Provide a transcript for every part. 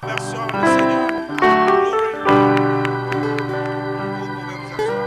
Version le Seigneur. Glory. Vous pouvez vous asseoir.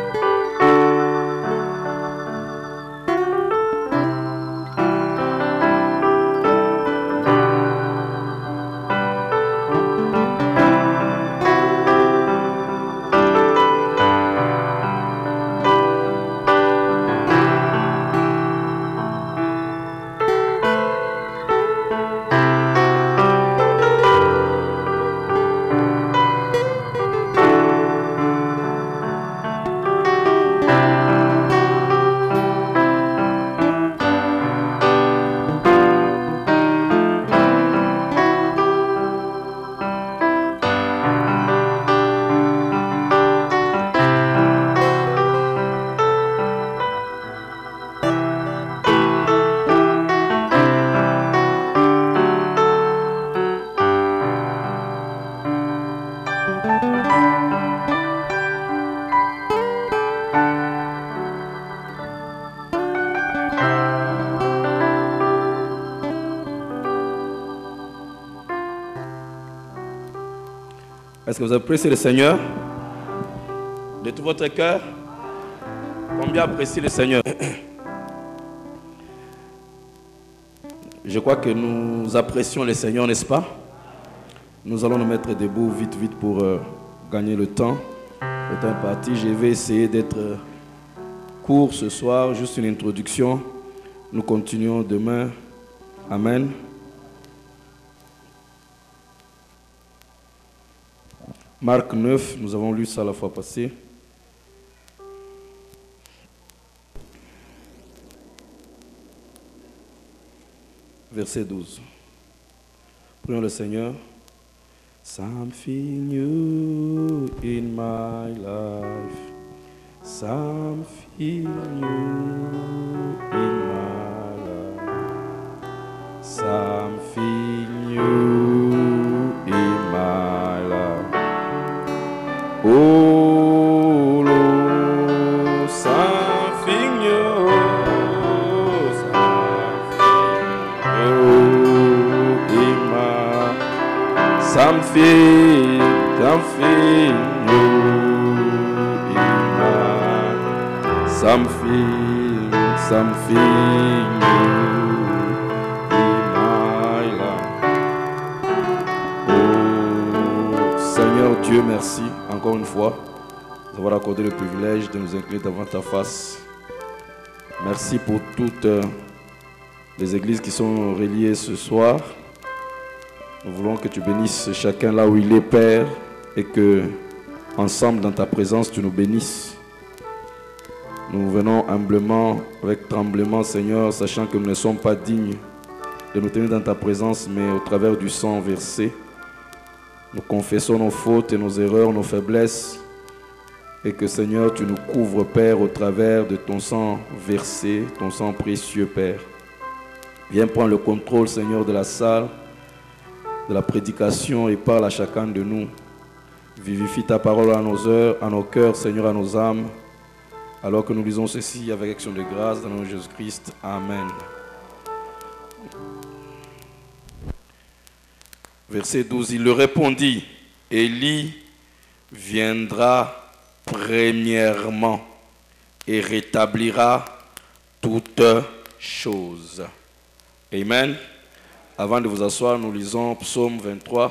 Est-ce que vous appréciez le Seigneur de tout votre cœur? Combien appréciez le Seigneur? Je crois que nous apprécions le Seigneur, n'est-ce pas? Nous allons nous mettre debout vite, vite pour gagner le temps. Le temps est parti. Je vais essayer d'être court ce soir, juste une introduction. Nous continuons demain. Amen. Marc 9, nous avons lu ça la fois passée. Verset 12. Prions le Seigneur. Something new in my life. Something new in my life. Something new in my life. Oh Lord, something new, in my, something new in my, something new in my life. Oh Seigneur Dieu, merci. Encore une fois, d'avoir accordé le privilège de nous incliner devant ta face. Merci pour toutes les églises qui sont reliées ce soir. Nous voulons que tu bénisses chacun là où il est, Père, et que, ensemble, dans ta présence, tu nous bénisses. Nous venons humblement, avec tremblement, Seigneur, sachant que nous ne sommes pas dignes de nous tenir dans ta présence, mais au travers du sang versé, nous confessons nos fautes et nos erreurs, nos faiblesses, et que, Seigneur, tu nous couvres, Père, au travers de ton sang versé, ton sang précieux, Père. Viens prendre le contrôle, Seigneur, de la salle, de la prédication, et parle à chacun de nous. Vivifie ta parole à nos heures, à nos cœurs, Seigneur, à nos âmes, alors que nous lisons ceci avec action de grâce dans le nom de Jésus-Christ. Amen. Verset 12, il leur répondit, Élie viendra premièrement et rétablira toutes choses. Amen. Avant de vous asseoir, nous lisons Psaume 23.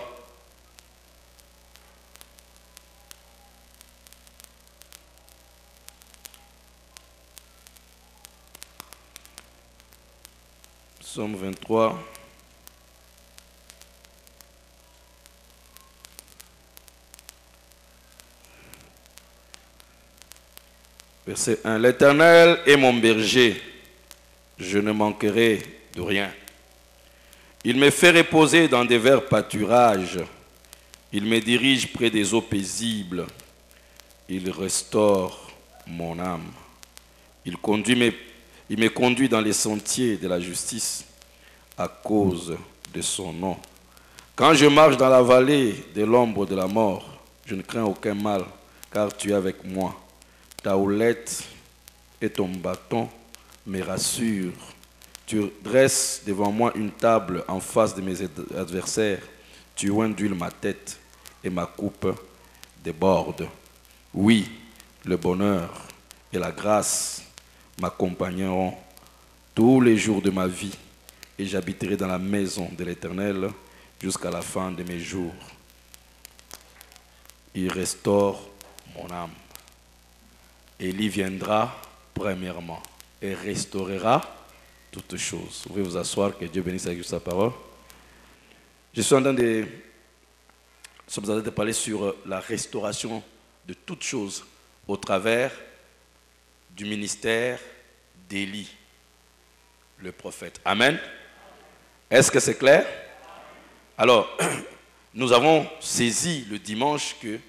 Psaume 23. Verset 1. L'Éternel est mon berger, je ne manquerai de rien. Il me fait reposer dans des verts pâturages. Il me dirige près des eaux paisibles. Il restaure mon âme. Il me conduit dans les sentiers de la justice à cause de son nom. Quand je marche dans la vallée de l'ombre de la mort, je ne crains aucun mal, car tu es avec moi. Ta houlette et ton bâton me rassurent. Tu dresses devant moi une table en face de mes adversaires. Tu oins d'huile ma tête et ma coupe déborde. Oui, le bonheur et la grâce m'accompagneront tous les jours de ma vie et j'habiterai dans la maison de l'Éternel jusqu'à la fin de mes jours. Il restaure mon âme. Élie viendra premièrement et restaurera toutes choses. Vous pouvez vous asseoir, que Dieu bénisse avec sa parole. Je suis en train de... Nous sommes en train de parler sur la restauration de toutes choses au travers du ministère d'Élie, le prophète. Amen. Est-ce que c'est clair? Alors, nous avons saisi le dimanche que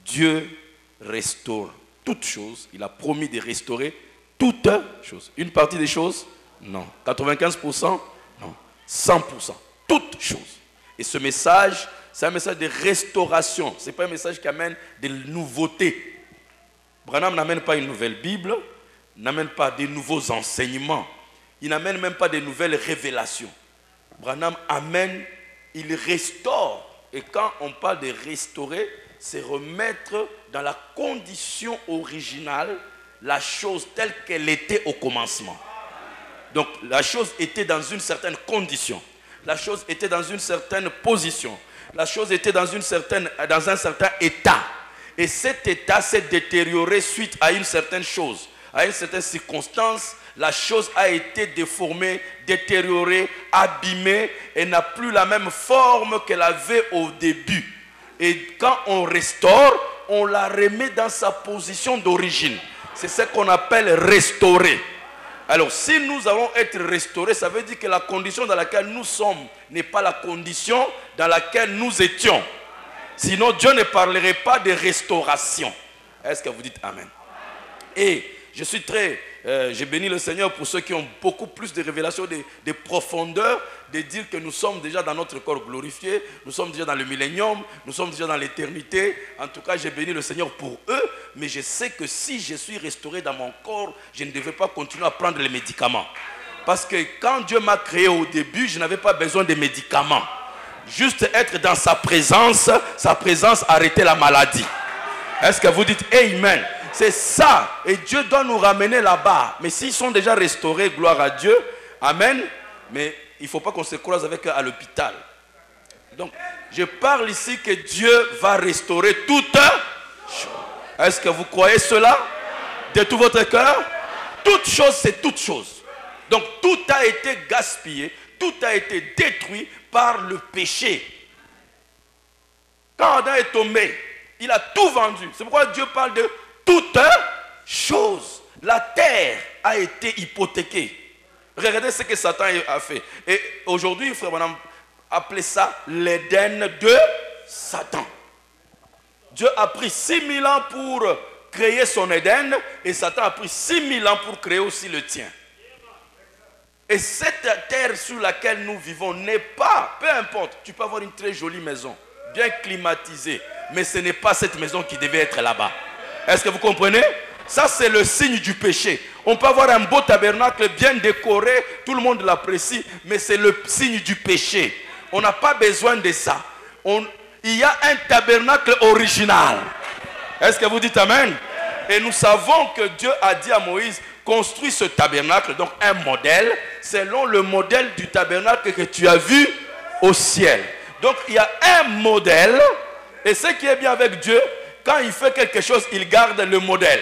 Dieu restaure toutes choses. Il a promis de restaurer toutes choses. Une partie des choses? Non. 95%? Non. 100%. Toutes choses. Et ce message, c'est un message de restauration. Ce n'est pas un message qui amène des nouveautés. Branham n'amène pas une nouvelle Bible, n'amène pas de nouveaux enseignements. Il n'amène même pas de nouvelles révélations. Branham amène, il restaure. Et quand on parle de restaurer, c'est remettre dans la condition originale la chose telle qu'elle était au commencement. Donc la chose était dans une certaine condition. La chose était dans une certaine position. La chose était dans un certain état. Et cet état s'est détérioré suite à une certaine chose, à une certaine circonstance. La chose a été déformée, détériorée, abîmée et n'a plus la même forme qu'elle avait au début. Et quand on restaure, on la remet dans sa position d'origine. C'est ce qu'on appelle restaurer. Alors, si nous allons être restaurés, ça veut dire que la condition dans laquelle nous sommes n'est pas la condition dans laquelle nous étions. Sinon, Dieu ne parlerait pas de restauration. Est-ce que vous dites Amen? Et je suis j'ai béni le Seigneur pour ceux qui ont beaucoup plus de révélations, de profondeur, de dire que nous sommes déjà dans notre corps glorifié, nous sommes déjà dans le millénium, nous sommes déjà dans l'éternité. En tout cas, j'ai béni le Seigneur pour eux, mais je sais que si je suis restauré dans mon corps, je ne devais pas continuer à prendre les médicaments. Parce que quand Dieu m'a créé au début, je n'avais pas besoin de médicaments. Juste être dans sa présence arrêtait la maladie. Est-ce que vous dites Amen? C'est ça. Et Dieu doit nous ramener là-bas. Mais s'ils sont déjà restaurés, gloire à Dieu. Amen. Mais il ne faut pas qu'on se croise avec eux à l'hôpital. Donc, je parle ici que Dieu va restaurer toutes choses. Est-ce que vous croyez cela? De tout votre cœur? Toute chose, c'est toute chose. Donc, tout a été gaspillé. Tout a été détruit par le péché. Quand Adam est tombé, il a tout vendu. C'est pourquoi Dieu parle de toute chose. La terre a été hypothéquée. Regardez ce que Satan a fait. Et aujourd'hui, frère Branham appelait ça l'Éden de Satan. Dieu a pris 6000 ans pour créer son Éden et Satan a pris 6000 ans pour créer aussi le tien. Et cette terre sur laquelle nous vivons n'est pas, peu importe, tu peux avoir une très jolie maison, bien climatisée, mais ce n'est pas cette maison qui devait être là-bas. Est-ce que vous comprenez? Ça, c'est le signe du péché. On peut avoir un beau tabernacle bien décoré, tout le monde l'apprécie, mais c'est le signe du péché. On n'a pas besoin de ça. Il y a un tabernacle original. Est-ce que vous dites Amen? Et nous savons que Dieu a dit à Moïse, construis ce tabernacle, donc un modèle, selon le modèle du tabernacle que tu as vu au ciel. Donc il y a un modèle, et ce qui est bien avec Dieu, quand il fait quelque chose, il garde le modèle.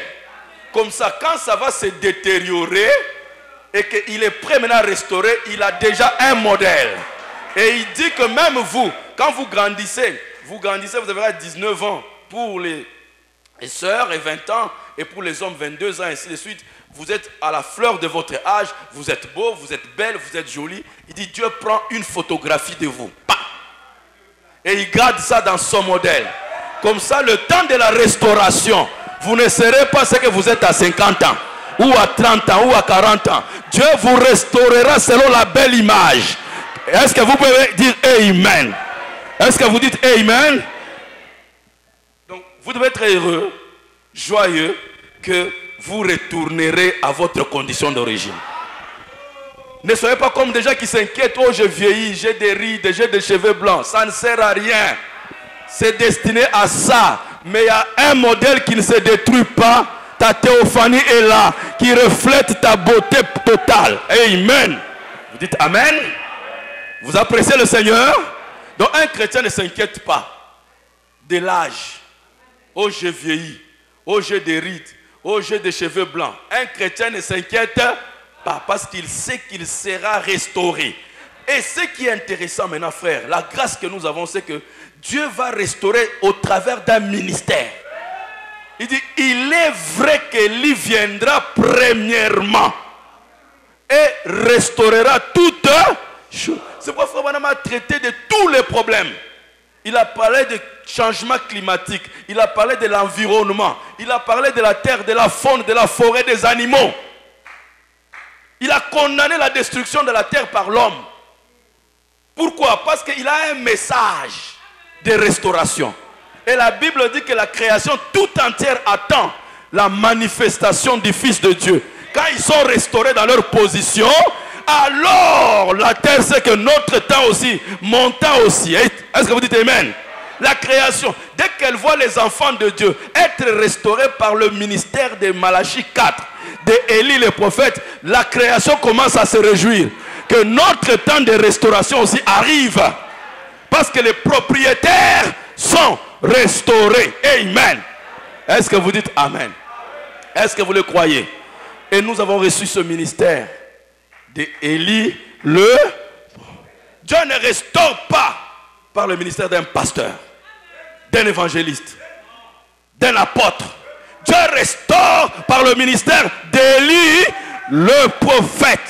Comme ça, quand ça va se détériorer et qu'il est prêt maintenant à restaurer, il a déjà un modèle. Et il dit que même vous, quand vous grandissez, vous avez 19 ans pour les sœurs et 20 ans, et pour les hommes 22 ans, et ainsi de suite. Vous êtes à la fleur de votre âge, vous êtes beau, vous êtes belle, vous êtes jolie. Il dit, Dieu prend une photographie de vous. Et il garde ça dans son modèle. Comme ça, le temps de la restauration, vous ne serez pas ce que vous êtes à 50 ans, ou à 30 ans, ou à 40 ans. Dieu vous restaurera selon la belle image. Est-ce que vous pouvez dire Amen? Est-ce que vous dites Amen? Donc, vous devez être heureux, joyeux, que vous retournerez à votre condition d'origine. Ne soyez pas comme des gens qui s'inquiètent. Oh, je vieillis, j'ai des rides, j'ai des cheveux blancs. Ça ne sert à rien. C'est destiné à ça. Mais il y a un modèle qui ne se détruit pas. Ta théophanie est là, qui reflète ta beauté totale. Amen. Vous dites Amen? Vous appréciez le Seigneur? Donc un chrétien ne s'inquiète pas de l'âge. Oh, je vieillis. Oh, j'ai des rides. Oh, j'ai des cheveux blancs. Un chrétien ne s'inquiète pas parce qu'il sait qu'il sera restauré. Et ce qui est intéressant maintenant, frère, la grâce que nous avons, c'est que Dieu va restaurer au travers d'un ministère. Il dit, il est vrai qu'Élie viendra premièrement et restaurera toutes choses. C'est pourquoi Frère Branham a traité de tous les problèmes. Il a parlé de changement climatique, il a parlé de l'environnement, il a parlé de la terre, de la faune, de la forêt, des animaux. Il a condamné la destruction de la terre par l'homme. Pourquoi? Parce qu'il a un message de restauration. Et la Bible dit que la création tout entière attend la manifestation du Fils de Dieu. Quand ils sont restaurés dans leur position, alors la terre sait que notre temps aussi montant aussi. Est-ce que vous dites Amen? La création, dès qu'elle voit les enfants de Dieu être restaurés par le ministère de Malachie 4, de Élie le prophète, la création commence à se réjouir que notre temps de restauration aussi arrive. Parce que les propriétaires sont restaurés. Amen. Est-ce que vous dites Amen? Est-ce que vous le croyez? Et nous avons reçu ce ministère d'Élie le... Dieu ne restaure pas par le ministère d'un pasteur, d'un évangéliste, d'un apôtre. Dieu restaure par le ministère d'Élie le prophète.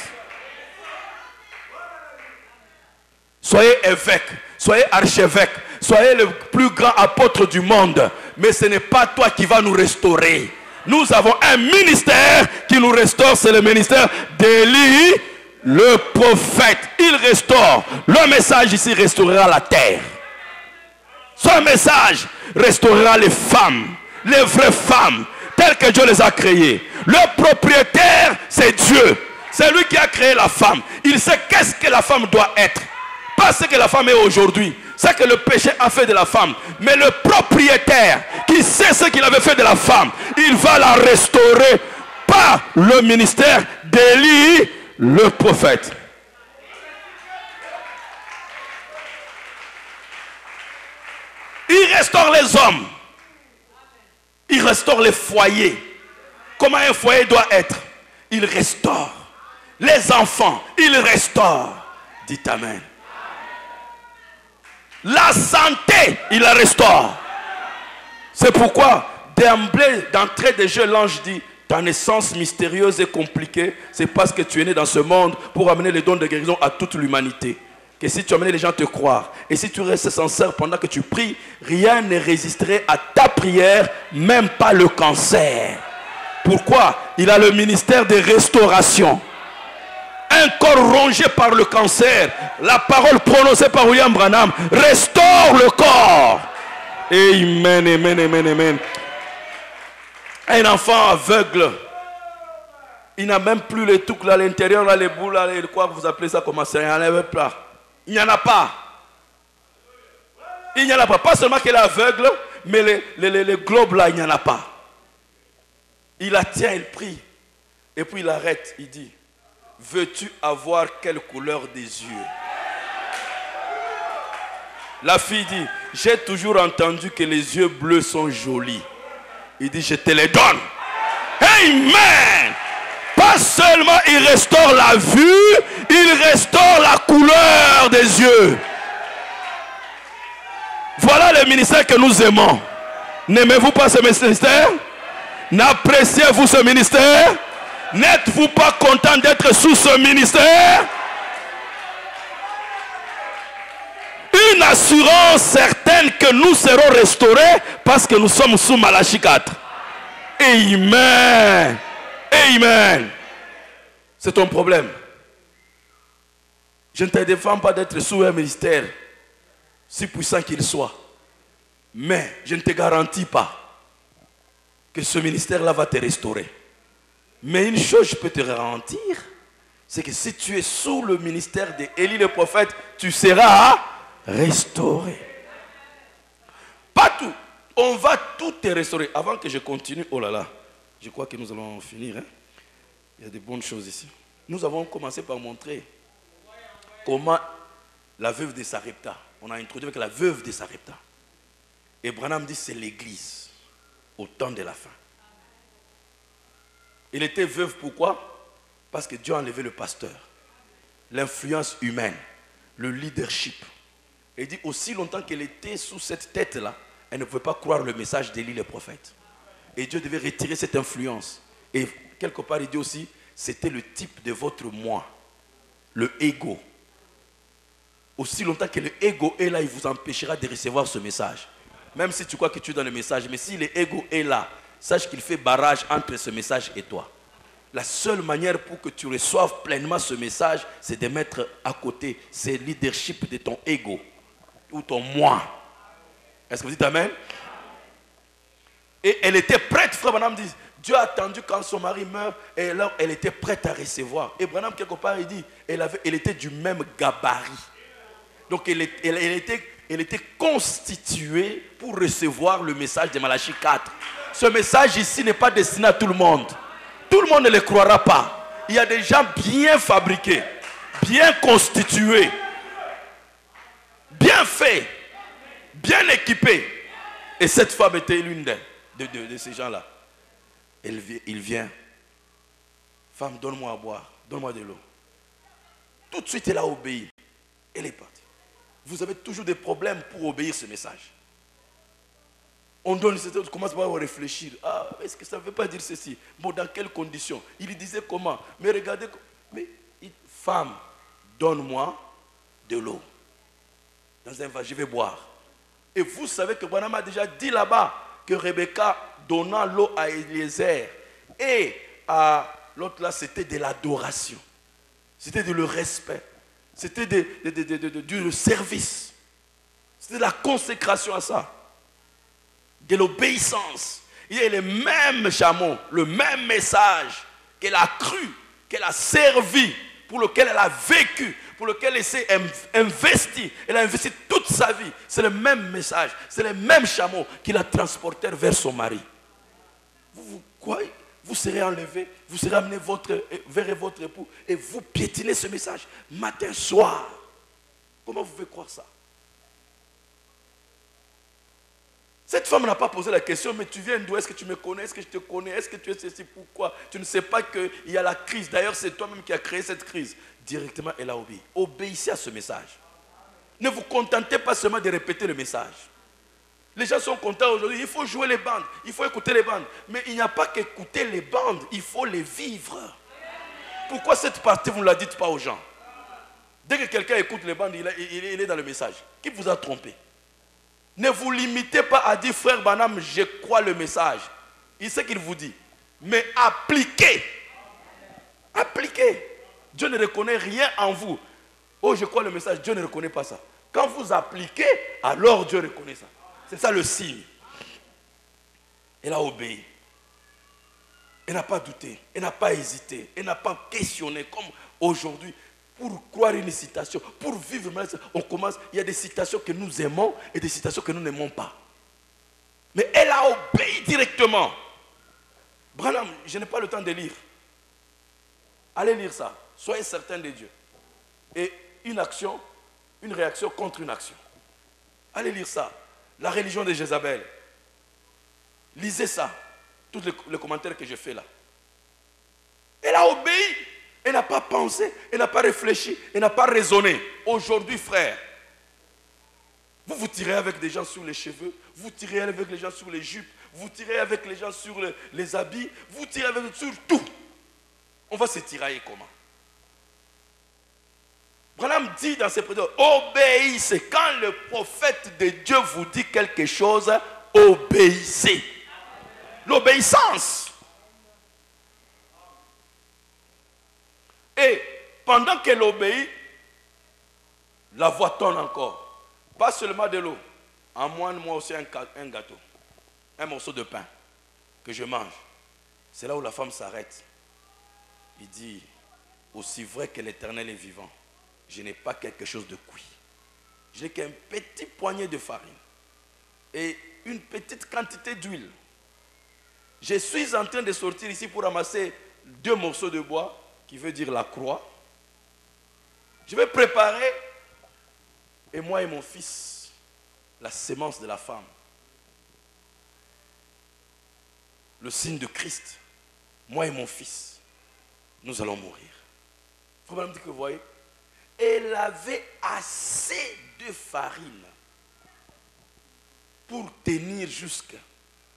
Soyez évêque, soyez archevêque, soyez le plus grand apôtre du monde. Mais ce n'est pas toi qui vas nous restaurer. Nous avons un ministère qui nous restaure, c'est le ministère d'Élie, le prophète. Il restaure. Le message ici restaurera la terre. Son message restaurera les femmes, les vraies femmes, telles que Dieu les a créées. Le propriétaire, c'est Dieu. C'est lui qui a créé la femme. Il sait qu'est-ce que la femme doit être. Pas ce que la femme est aujourd'hui. C'est que le péché a fait de la femme. Mais le propriétaire qui sait ce qu'il avait fait de la femme, il va la restaurer par le ministère d'Élie, le prophète. Il restaure les hommes. Il restaure les foyers. Comment un foyer doit être? Il restaure. Les enfants, il restaure. Dites Amen. La santé, il la restaure. C'est pourquoi, d'entrée de jeu, l'ange dit, ta naissance mystérieuse et compliquée, c'est parce que tu es né dans ce monde pour amener les dons de guérison à toute l'humanité. Que si tu amenais les gens à te croire, et si tu restes sincère pendant que tu pries, rien ne résisterait à ta prière, même pas le cancer. Pourquoi? Il a le ministère de restauration. Un corps rongé par le cancer, la parole prononcée par William Branham restaure le corps. Amen, amen, amen, amen. Un enfant aveugle, il n'a même plus les trucs là à l'intérieur, là, les boules, là, les, quoi vous appelez ça, comment ça, il n'y en avait pas. Il n'y en a pas. Il n'y en a pas. Pas seulement qu'il est aveugle, mais les globes là, il n'y en a pas. Il la tient, il prie. Et puis il arrête, il dit, veux-tu avoir quelle couleur des yeux? La fille dit, j'ai toujours entendu que les yeux bleus sont jolis. Il dit, je te les donne. Amen. Pas seulement il restaure la vue, il restaure la couleur des yeux. Voilà le ministère que nous aimons. N'aimez-vous pas ce ministère? N'appréciez-vous ce ministère? N'êtes-vous pas content d'être sous ce ministère? Une assurance certaine que nous serons restaurés parce que nous sommes sous Malachie 4. Amen. Amen. C'est ton problème. Je ne te défends pas d'être sous un ministère, si puissant qu'il soit. Mais je ne te garantis pas que ce ministère-là va te restaurer. Mais une chose, je peux te garantir, c'est que si tu es sous le ministère d'Élie le prophète, tu seras restauré. Pas tout. On va tout te restaurer. Avant que je continue, oh là là, je crois que nous allons finir. Hein? Il y a de bonnes choses ici. Nous avons commencé par montrer comment la veuve de Sarepta, on a introduit avec la veuve de Sarepta. Et Branham dit c'est l'église au temps de la fin. Il était veuve pourquoi? Parce que Dieu a enlevé le pasteur, l'influence humaine, le leadership. Il dit aussi longtemps qu'elle était sous cette tête-là, elle ne pouvait pas croire le message d'Élie le prophète. Et Dieu devait retirer cette influence. Et quelque part, il dit aussi, c'était le type de votre moi, le ego. Aussi longtemps que le ego est là, il vous empêchera de recevoir ce message. Même si tu crois que tu es dans le message, mais si le ego est là, sache qu'il fait barrage entre ce message et toi. La seule manière pour que tu reçoives pleinement ce message, c'est de mettre à côté ce leadership de ton ego ou ton moi. Est-ce que vous dites amen? Et elle était prête, frère Branham dit, Dieu a attendu quand son mari meurt, et alors elle était prête à recevoir. Et Branham, quelque part, il dit, elle était du même gabarit. Donc elle était constituée pour recevoir le message de Malachie 4. Ce message ici n'est pas destiné à tout le monde. Tout le monde ne le croira pas. Il y a des gens bien fabriqués, bien constitués, bien faits, bien équipés. Et cette femme était l'une de ces gens-là. Il vient. Femme, donne-moi à boire, donne-moi de l'eau. Tout de suite, elle a obéi. Elle est partie. Vous avez toujours des problèmes pour obéir ce message. On commence par réfléchir. Ah, est-ce que ça ne veut pas dire ceci? Bon, dans quelles conditions? Il disait comment? Mais regardez, femme, donne-moi de l'eau. Dans un vase, je vais boire. Et vous savez que Branham a déjà dit là-bas que Rebecca donna l'eau à Eliezer. Et à l'autre là, c'était de l'adoration. C'était de le respect. C'était du service. C'était de la consécration à ça. De l'obéissance. Il y a le même chameau, le même message qu'elle a cru, qu'elle a servi, pour lequel elle a vécu, pour lequel elle s'est investie. Elle a investi toute sa vie. C'est le même message, c'est le même chameau qui la transportait vers son mari. Vous croyez? Vous serez enlevé, vous serez amené vers votre époux et vous piétinez ce message matin, soir. Comment vous pouvez croire ça? Cette femme n'a pas posé la question, mais tu viens d'où? Est-ce que tu me connais? Est-ce que je te connais? Est-ce que tu es ceci? Pourquoi? Tu ne sais pas qu'il y a la crise. D'ailleurs, c'est toi-même qui as créé cette crise. Directement, elle a obéi. Obéissez à ce message. Ne vous contentez pas seulement de répéter le message. Les gens sont contents aujourd'hui, il faut jouer les bandes, il faut écouter les bandes. Mais il n'y a pas qu'écouter les bandes, il faut les vivre. Pourquoi cette partie, vous ne la dites pas aux gens? Dès que quelqu'un écoute les bandes, il est dans le message. Qui vous a trompé? Ne vous limitez pas à dire, frère Branham, je crois le message. Il sait qu'il vous dit. Mais appliquez. Appliquez. Dieu ne reconnaît rien en vous. Oh, je crois le message, Dieu ne reconnaît pas ça. Quand vous appliquez, alors Dieu reconnaît ça. C'est ça le signe. Elle a obéi. Elle n'a pas douté. Elle n'a pas hésité. Elle n'a pas questionné. Comme aujourd'hui, pour croire une citation, pour vivre, on commence. Il y a des citations que nous aimons et des citations que nous n'aimons pas. Mais elle a obéi directement. Branham, je n'ai pas le temps de lire. Allez lire ça. Soyez certain de Dieu. Et une action, une réaction contre une action. Allez lire ça. La religion de Jézabel. Lisez ça. Tous les commentaires que je fais là. Elle a obéi. Elle n'a pas pensé. Elle n'a pas réfléchi. Elle n'a pas raisonné. Aujourd'hui, frère, vous vous tirez avec des gens sur les cheveux. Vous tirez avec les gens sur les jupes. Vous tirez avec les gens sur les habits. Vous tirez avec sur tout. On va se tirailler comment? Branham dit dans ses prédictions, obéissez. Quand le prophète de Dieu vous dit quelque chose, obéissez. L'obéissance. Et pendant qu'elle obéit, la voix tourne encore. Pas seulement de l'eau. En moi aussi un gâteau. Un morceau de pain que je mange. C'est là où la femme s'arrête. Il dit, aussi vrai que l'Éternel est vivant, je n'ai pas quelque chose de cuit. Je n'ai qu'un petit poignet de farine et une petite quantité d'huile. Je suis en train de sortir ici pour ramasser 2 morceaux de bois, qui veut dire la croix. Je vais préparer, et moi et mon fils, la sémence de la femme. Le signe de Christ. Moi et mon fils, nous allons mourir. Il faut même dire que vous voyez, elle avait assez de farine pour tenir jusqu'à.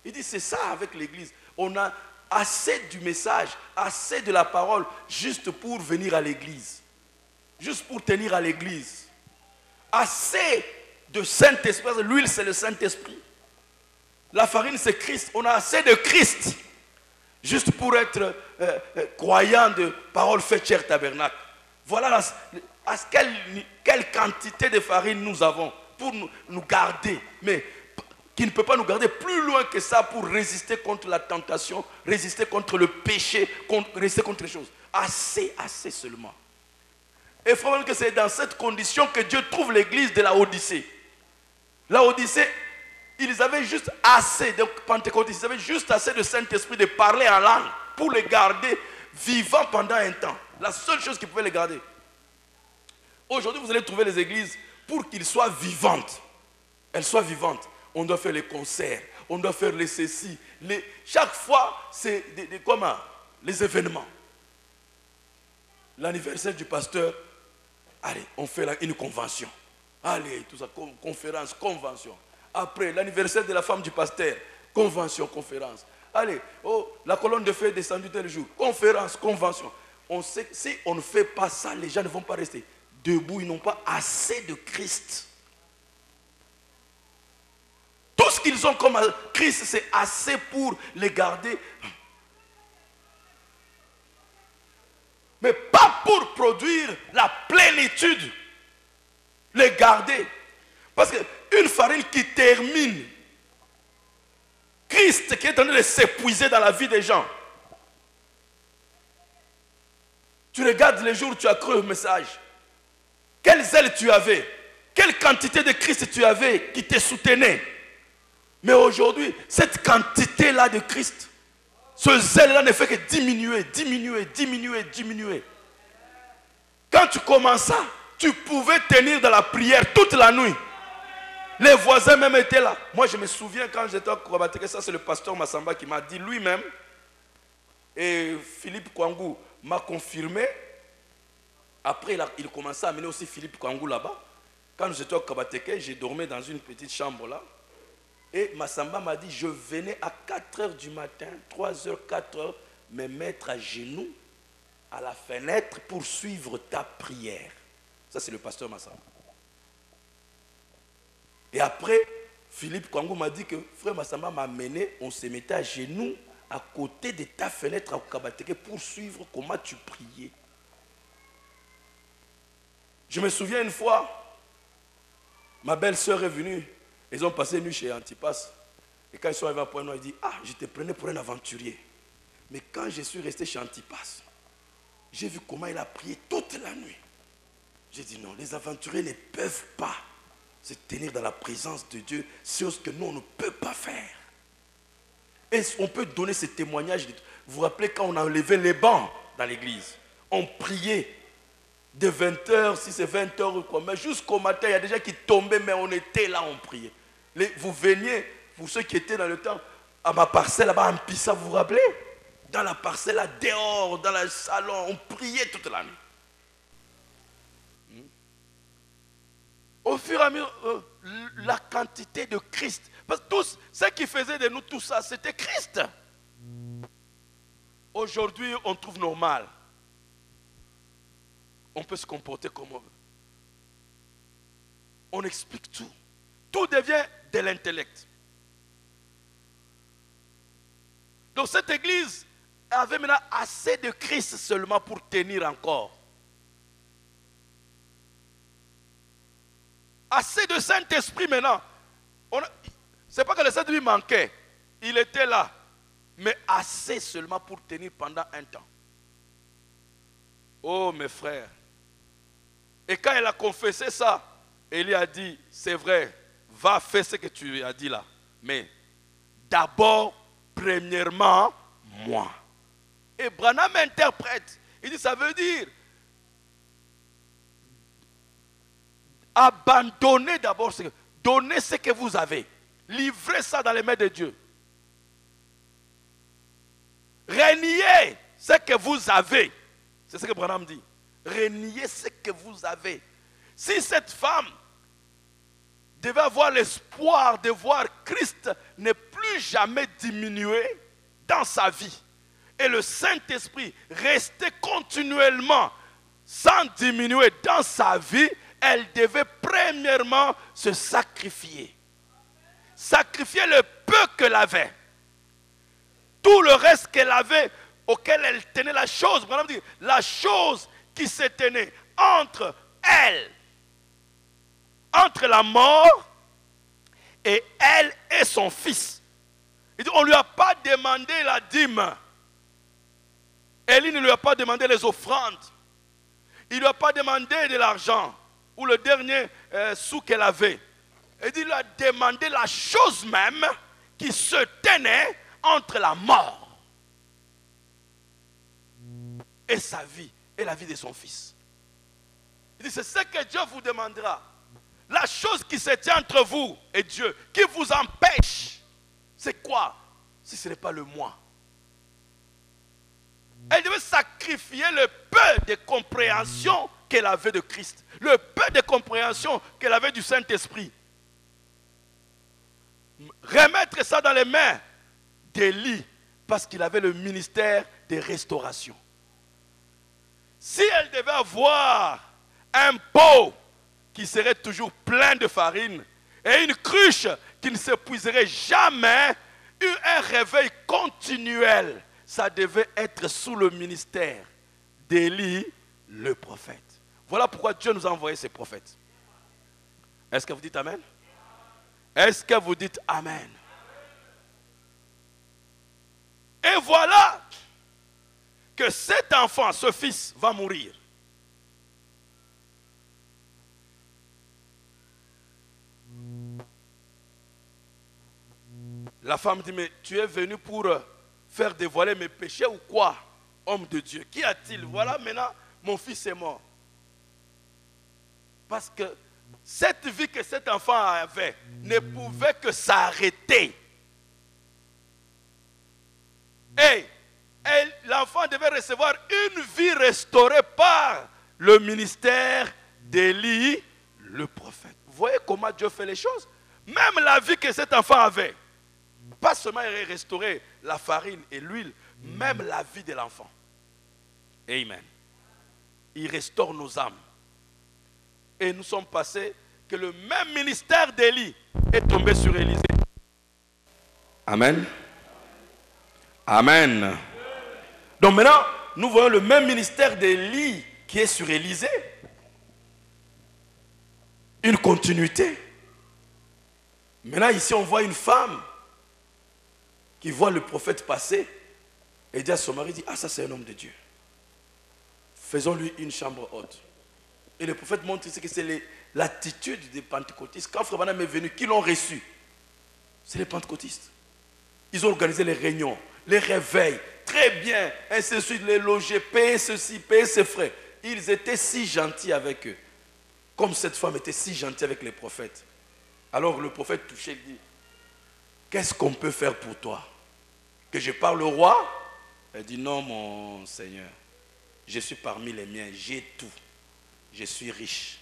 Il dit, c'est ça avec l'église. On a assez du message, assez de la parole, juste pour venir à l'église. Juste pour tenir à l'église. Assez de Saint-Esprit. L'huile, c'est le Saint-Esprit. La farine, c'est Christ. On a assez de Christ. Juste pour être croyant de parole faite chair tabernacle. Voilà quelle quantité de farine nous avons pour nous garder. Mais qui ne peut pas nous garder plus loin que ça pour résister contre la tentation, résister contre le péché, résister contre les choses. Assez seulement. Et il faut voir que c'est dans cette condition que Dieu trouve l'église de la Odyssée. La Odyssée, ils avaient juste assez, donc pentecôtistes, ils avaient juste assez de Saint-Esprit de parler en langue pour les garder vivants pendant un temps. La seule chose qui pouvait les garder. Aujourd'hui, vous allez trouver les églises pour qu'ils soient vivantes. Elles soient vivantes. On doit faire les concerts, on doit faire les ceci. Chaque fois, c'est comment? Les événements. L'anniversaire du pasteur, allez, on fait une convention. Allez, tout ça, conférence, convention. Après, l'anniversaire de la femme du pasteur, convention, conférence. Allez, la colonne de feu est descendue tel jour, conférence, convention. On sait que si on ne fait pas ça, les gens ne vont pas rester debout, ils n'ont pas assez de Christ. Tout ce qu'ils ont comme Christ, c'est assez pour les garder. Mais pas pour produire la plénitude. Les garder. Parce qu'une farine qui termine, Christ qui est en train de s'épuiser dans la vie des gens. Tu regardes les jours où tu as cru au message. Quelle zèle tu avais? Quelle quantité de Christ tu avais qui te soutenait? Mais aujourd'hui, cette quantité-là de Christ, ce zèle-là ne fait que diminuer, diminuer, diminuer, diminuer. Quand tu commenças, tu pouvais tenir dans la prière toute la nuit. Les voisins même étaient là. Moi, je me souviens quand j'étais à Kouabateke, ça c'est le pasteur Massamba qui m'a dit lui-même, et Philippe Kwangou m'a confirmé. Après, il commençait à amener aussi Philippe Kwangou là-bas. Quand j'étais à Kouabateke, j'ai dormi dans une petite chambre là. Et Massamba m'a dit, je venais à 4h du matin, 3h, 4h, me mettre à genoux à la fenêtre pour suivre ta prière. Ça, c'est le pasteur Massamba. Et après, Philippe Kwangou m'a dit que frère Massamba m'a amené, on se mettait à genoux à côté de ta fenêtre à Kabateke pour suivre comment tu priais. Je me souviens une fois, ma belle-sœur est venue. Ils ont passé une nuit chez Antipas. Et quand ils sont arrivés à Point-Noir, ils disent, ah, je te prenais pour un aventurier. Mais quand je suis resté chez Antipas, j'ai vu comment il a prié toute la nuit. J'ai dit, non, les aventuriers ne peuvent pas se tenir dans la présence de Dieu, chose que nous, on ne peut pas faire. Et on peut donner ce témoignage. Vous vous rappelez quand on a enlevé les bancs dans l'église, on priait de 20h, si c'est 20h ou quoi, mais jusqu'au matin, il y a des gens qui tombaient, mais on était là, on priait. Vous veniez, pour ceux qui étaient dans le temps, à ma parcelle là-bas, en Pissa, vous vous rappelez? Dans la parcelle là, dehors, dans le salon, on priait toute la nuit. Au fur et à mesure, la quantité de Christ. Parce que tous, ce qui faisait de nous tout ça, c'était Christ. Aujourd'hui, on trouve normal. On peut se comporter comme on veut. On explique tout. Tout devient de l'intellect. Donc cette église avait maintenant assez de Christ seulement pour tenir encore. Assez de Saint-Esprit maintenant. Ce n'est pas que le Saint-Esprit manquait. Il était là. Mais assez seulement pour tenir pendant un temps. Oh mes frères. Et quand elle a confessé ça, Élie a dit, c'est vrai, va faire ce que tu as dit là. Mais d'abord, premièrement, moi. Et Branham interprète. Il dit, ça veut dire, abandonnez d'abord, donnez ce que vous avez. Livrez ça dans les mains de Dieu. Reniez ce que vous avez. C'est ce que Branham dit. Reniez ce que vous avez. Si cette femme devait avoir l'espoir de voir Christ ne plus jamais diminuer dans sa vie, et le Saint-Esprit rester continuellement sans diminuer dans sa vie, elle devait premièrement se sacrifier. Sacrifier le peu qu'elle avait. Tout le reste qu'elle avait, auquel elle tenait la chose, la chose qui se tenait entre elle, entre la mort et elle et son fils. Il dit, on ne lui a pas demandé la dîme. Élie ne lui a pas demandé les offrandes. Il ne lui a pas demandé de l'argent ou le dernier sou qu'elle avait. Il lui a demandé la chose même qui se tenait entre la mort et sa vie et la vie de son fils. Il dit, c'est ce que Dieu vous demandera. La chose qui se tient entre vous et Dieu, qui vous empêche, c'est quoi? Si ce n'est pas le moi. Elle devait sacrifier le peu de compréhension qu'elle avait de Christ, le peu de compréhension qu'elle avait du Saint-Esprit. Remettre ça dans les mains d'Élie, parce qu'il avait le ministère de restauration. Si elle devait avoir un pot qui serait toujours plein de farine et une cruche qui ne s'épuiserait jamais, un réveil continuel, ça devait être sous le ministère d'Élie, le prophète. Voilà pourquoi Dieu nous a envoyé ces prophètes. Est-ce que vous dites Amen? Est-ce que vous dites Amen? Et voilà que cet enfant, ce fils, va mourir. La femme dit, mais tu es venu pour faire dévoiler mes péchés ou quoi, homme de Dieu? Qu'y a-t-il? Voilà, maintenant, mon fils est mort. Parce que cette vie que cet enfant avait ne pouvait que s'arrêter. Et l'enfant devait recevoir une vie restaurée par le ministère d'Élie, le prophète. Vous voyez comment Dieu fait les choses? Même la vie que cet enfant avait, pas seulement il restaurer la farine et l'huile, même la vie de l'enfant. Amen. Il restaure nos âmes. Et nous sommes passés que le même ministère d'Élie est tombé sur Élisée. Amen. Amen. Donc maintenant, nous voyons le même ministère d'Élie qui est sur Élisée. Une continuité. Maintenant, ici, on voit une femme qui voit le prophète passer et dit à son mari, dit, ah, ça c'est un homme de Dieu. Faisons-lui une chambre haute. Et le prophète montre ici que c'est l'attitude des pentecôtistes. Quand Frère Branham est venu, qui l'ont reçu? C'est les pentecôtistes. Ils ont organisé les réunions, les réveils, très bien, ainsi de suite, les loger, payer ceci, payer ses frais. Ils étaient si gentils avec eux. Comme cette femme était si gentille avec les prophètes. Alors le prophète touché dit, qu'est-ce qu'on peut faire pour toi? Que je parle au roi? Elle dit, non mon Seigneur, je suis parmi les miens, j'ai tout. Je suis riche.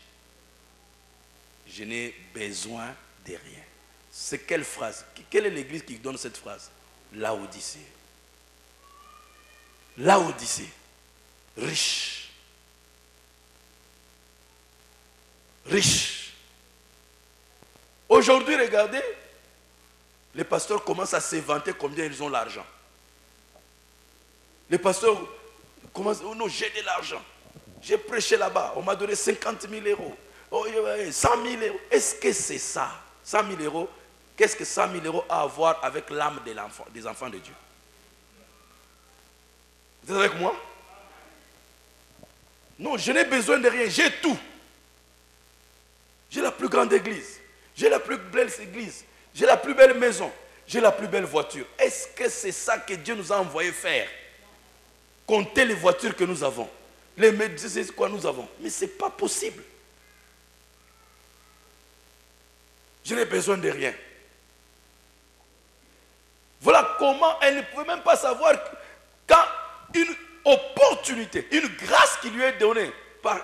Je n'ai besoin de rien. C'est quelle phrase? Quelle est l'église qui donne cette phrase? Laodicée. Laodicée. Riche. Riche. Aujourd'hui, regardez, les pasteurs commencent à s'éventer combien ils ont l'argent. Les pasteurs commencent, oh non, j'ai de l'argent. J'ai prêché là-bas, on m'a donné 50 000 euros. Oh, 100 000 euros. Est-ce que c'est ça? 100 000 euros, qu'est-ce que 100 000 euros a à voir avec l'âme des enfants de Dieu? Vous êtes avec moi? Non, je n'ai besoin de rien, j'ai tout. J'ai la plus grande église, j'ai la plus belle église, j'ai la plus belle maison, j'ai la plus belle voiture. Est-ce que c'est ça que Dieu nous a envoyé faire? Compter les voitures que nous avons. Les médecins, c'est quoi nous avons? Mais ce n'est pas possible. Je n'ai besoin de rien. Voilà comment elle ne pouvait même pas savoir quand une opportunité, une grâce qui lui est donnée par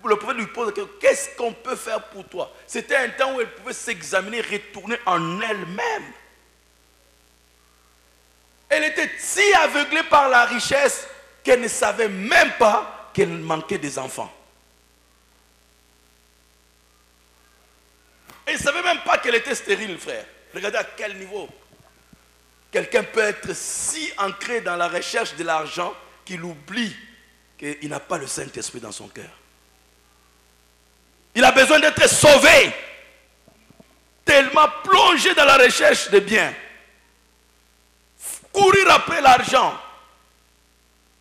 le prophète lui pose la question, qu'est-ce qu'on peut faire pour toi? C'était un temps où elle pouvait s'examiner, retourner en elle-même. Elle était si aveuglée par la richesse qu'elle ne savait même pas qu'elle manquait des enfants. Elle ne savait même pas qu'elle était stérile, frère. Regardez à quel niveau. Quelqu'un peut être si ancré dans la recherche de l'argent qu'il oublie qu'il n'a pas le Saint-Esprit dans son cœur. Il a besoin d'être sauvé. Tellement plongé dans la recherche de biens. Courir après l'argent.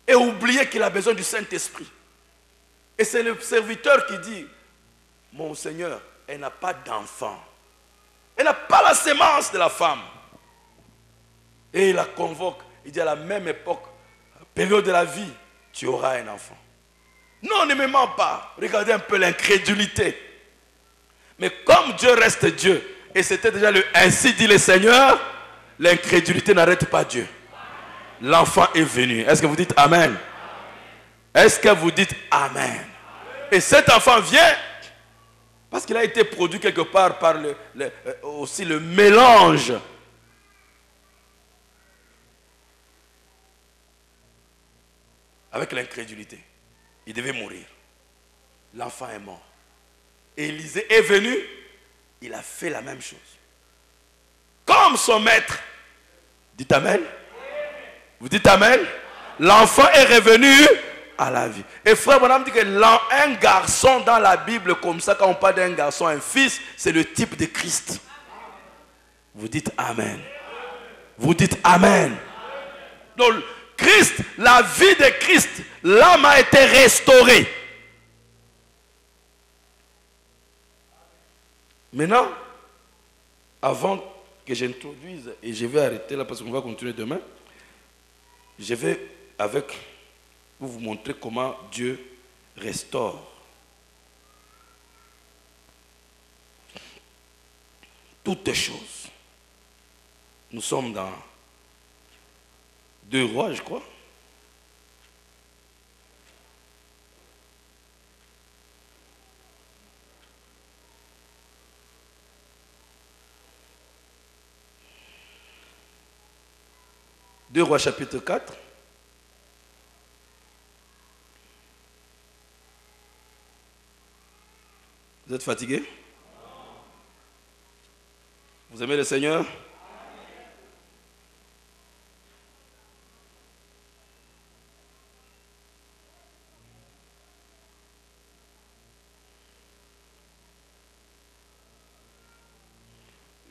Et oublier qu'il a besoin du Saint-Esprit. Et c'est le serviteur qui dit, mon Seigneur, elle n'a pas d'enfant. Elle n'a pas la sémence de la femme. Et il la convoque. Il dit à la même époque, période de la vie, tu auras un enfant. Non, ne me mens pas. Regardez un peu l'incrédulité. Mais comme Dieu reste Dieu, et c'était déjà le ainsi dit le Seigneur, l'incrédulité n'arrête pas Dieu. L'enfant est venu. Est-ce que vous dites Amen? Est-ce que vous dites Amen? Et cet enfant vient parce qu'il a été produit quelque part par aussi le mélange avec l'incrédulité. Il devait mourir. L'enfant est mort. Et Élisée est venu, il a fait la même chose. Comme son maître. Dites Amen. Vous dites Amen. L'enfant est revenu à la vie. Et frère Branham dit que un garçon dans la Bible, comme ça, quand on parle d'un garçon, un fils, c'est le type de Christ. Vous dites Amen. Vous dites Amen. Donc, Christ, la vie de Christ, l'âme a été restaurée. Maintenant, avant que j'introduise, et je vais arrêter là parce qu'on va continuer demain, je vais pour vous montrer comment Dieu restaure toutes les choses. Nous sommes dans 2 Rois, je crois. Deux Rois chapitre 4. Vous êtes fatigué? Vous aimez le Seigneur?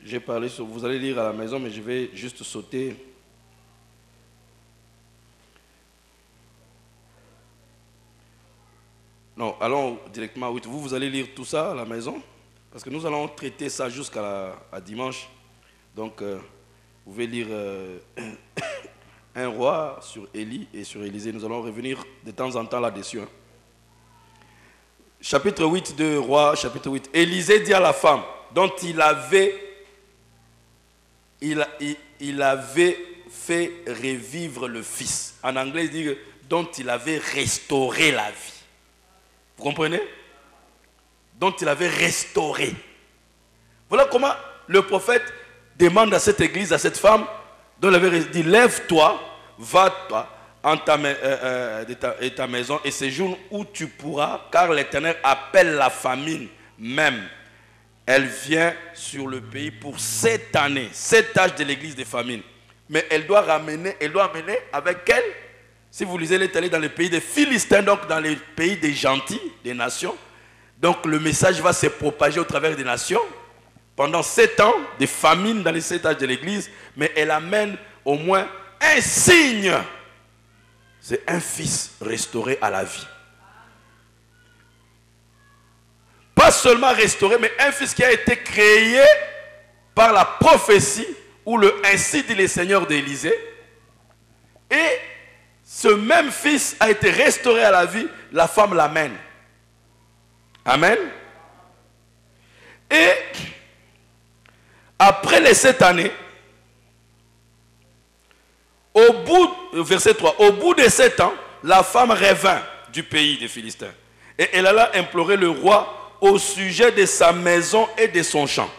J'ai parlé sur, vous allez lire à la maison, mais je vais juste sauter. Non, allons directement à 8. Vous allez lire tout ça à la maison, parce que nous allons traiter ça jusqu'à dimanche. Donc, vous pouvez lire un roi sur Élie et sur Élisée. Nous allons revenir de temps en temps là-dessus. Hein. Chapitre 8 de Roi, chapitre 8. Élisée dit à la femme dont il avait fait revivre le fils. En anglais, il dit dont il avait restauré la vie. Vous comprenez? Dont il avait restauré. Voilà comment le prophète demande à cette église, à cette femme, dont il avait dit, lève-toi, va-toi en ta maison et séjourne où tu pourras, car l'Éternel appelle la famine même. Elle vient sur le pays pour 7 années, 7 âges de l'église des famines. Mais elle doit amener avec elle. Si vous lisez, elle est allée dans le pays des Philistins, donc dans le pays des gentils, des nations. Donc le message va se propager au travers des nations. Pendant 7 ans, des famines dans les 7 âges de l'église. Mais elle amène au moins un signe. C'est un fils restauré à la vie. pas seulement restauré, mais un fils qui a été créé par la prophétie, ou le ainsi dit le Seigneur d'Élysée. Et ce même fils a été restauré à la vie, la femme l'amène. Amen. Et après les 7 années, verset 3, au bout de 7 ans, la femme revint du pays des Philistins. Et elle alla implorer le roi au sujet de sa maison et de son champ.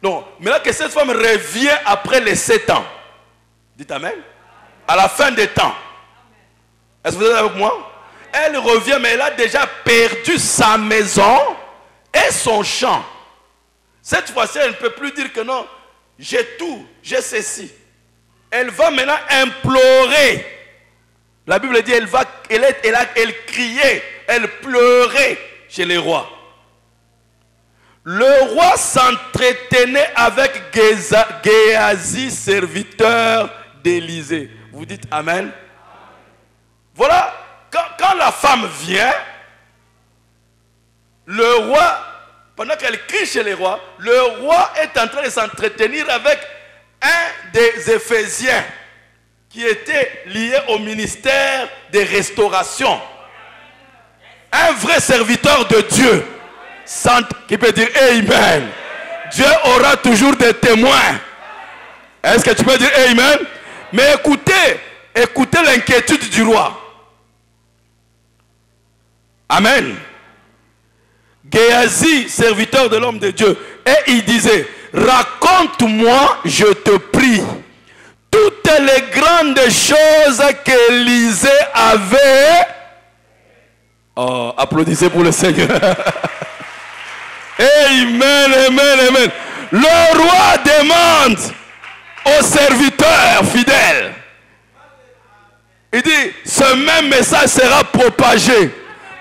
Donc, maintenant que cette femme revient après les 7 ans, dites Amen, à la fin des temps. Est-ce que vous êtes avec moi? Elle revient, mais elle a déjà perdu sa maison et son champ. Cette fois-ci, elle ne peut plus dire que non, j'ai tout, j'ai ceci. Elle va maintenant implorer. La Bible dit, elle criait, elle pleurait chez les rois. Le roi s'entretenait avec Géasi, serviteur d'Élysée. Vous dites Amen. Voilà, quand la femme vient, le roi, pendant qu'elle crie chez les rois, le roi est en train de s'entretenir avec un des Éphésiens qui était lié au ministère de restauration. Un vrai serviteur de Dieu. Qui peut dire Amen. Dieu aura toujours des témoins. Est-ce que tu peux dire Amen? Mais écoutez l'inquiétude du roi. Amen. Géasi, serviteur de l'homme de Dieu, et il disait, raconte-moi, je te prie, toutes les grandes choses qu'Élisée avait. Oh, applaudissez pour le Seigneur. Amen, amen, amen. Le roi demande aux serviteurs fidèles. Il dit, ce même message sera propagé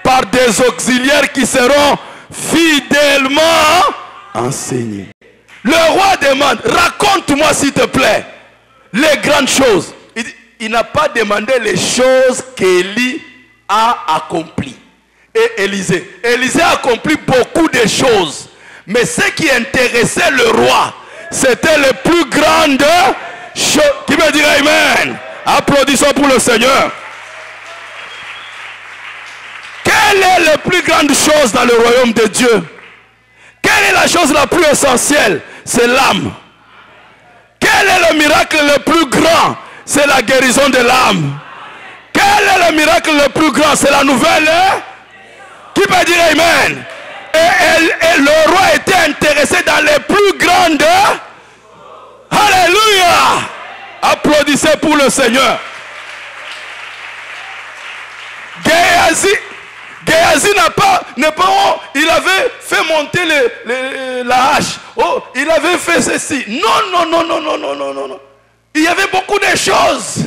par des auxiliaires qui seront fidèlement enseignés. Le roi demande, raconte-moi s'il te plaît, les grandes choses. Il n'a pas demandé les choses qu'Élie a accomplies. Et Élisée a accompli beaucoup de choses. Mais ce qui intéressait le roi, c'était les plus grandes choses. Qui veut dire Amen? Applaudissons pour le Seigneur. Quelle est la plus grande chose dans le royaume de Dieu? Quelle est la chose la plus essentielle? C'est l'âme. Quel est le miracle le plus grand? C'est la guérison de l'âme. Quel est le miracle le plus grand? C'est la nouvelle. Qui peut dire Amen? Et le roi était intéressé dans les plus grandes. Alléluia! Applaudissez pour le Seigneur. Géasi il avait fait monter la hache. Oh, il avait fait ceci. Non. Il y avait beaucoup de choses.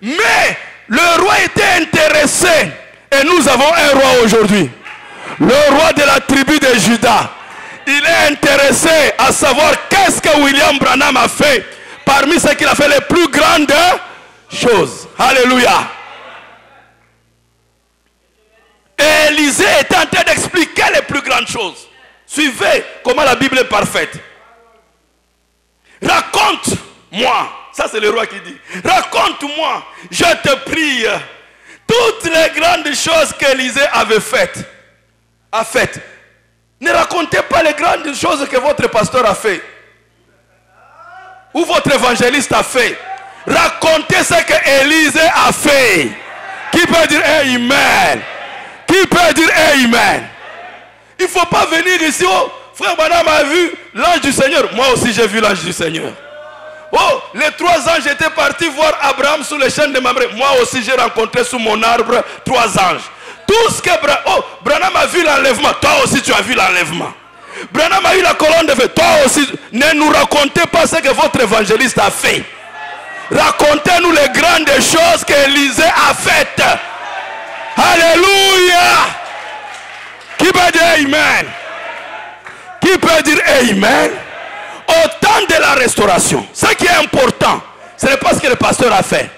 Mais le roi était intéressé. Et nous avons un roi aujourd'hui. Le roi de la tribu de Juda. Il est intéressé à savoir qu'est-ce que William Branham a fait. Parmi ce qu'il a fait les plus grandes choses. Alléluia. Et Élisée est en train d'expliquer les plus grandes choses. Suivez comment la Bible est parfaite. Raconte-moi. Ça c'est le roi qui dit. Raconte-moi, je te prie, toutes les grandes choses qu'Élisée avait faites. Ne racontez pas les grandes choses que votre pasteur a fait. Ou votre évangéliste a fait. Racontez ce que Élisée a fait. Qui peut dire Amen? Qui peut dire Amen? Il ne faut pas venir ici. Oh, frère Branham a vu l'ange du Seigneur. Moi aussi j'ai vu l'ange du Seigneur. Oh, les 3 anges étaient partis voir Abraham sous les chênes de Mamré. Moi aussi j'ai rencontré sous mon arbre 3 anges. Tout ce que Branham a vu l'enlèvement. Toi aussi tu as vu l'enlèvement. Branham a eu la colonne de feu. Toi aussi, ne nous racontez pas ce que votre évangéliste a fait. Racontez-nous les grandes choses qu'Élisée a faites. Alléluia. Qui peut dire Amen? Qui peut dire Amen? Au temps de la restauration, ce qui est important, ce n'est pas ce que le pasteur a fait.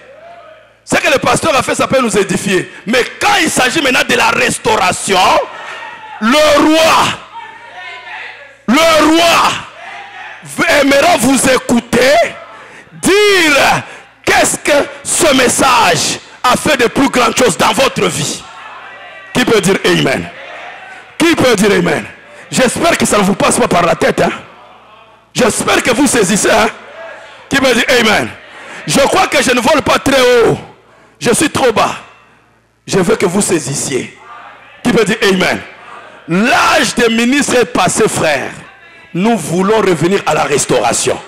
Ce que le pasteur a fait, ça peut nous édifier. Mais quand il s'agit maintenant de la restauration, le roi aimera vous écouter dire qu'est-ce que ce message a fait de plus grandes choses dans votre vie. Qui peut dire Amen? Qui peut dire Amen? J'espère que ça ne vous passe pas par la tête. Hein? J'espère que vous saisissez. Hein? Qui peut dire Amen? Je crois que je ne vole pas très haut. Je suis trop bas. Je veux que vous saisissiez. Qui peut dire Amen? L'âge des ministres est passé, frère. Nous voulons revenir à la restauration.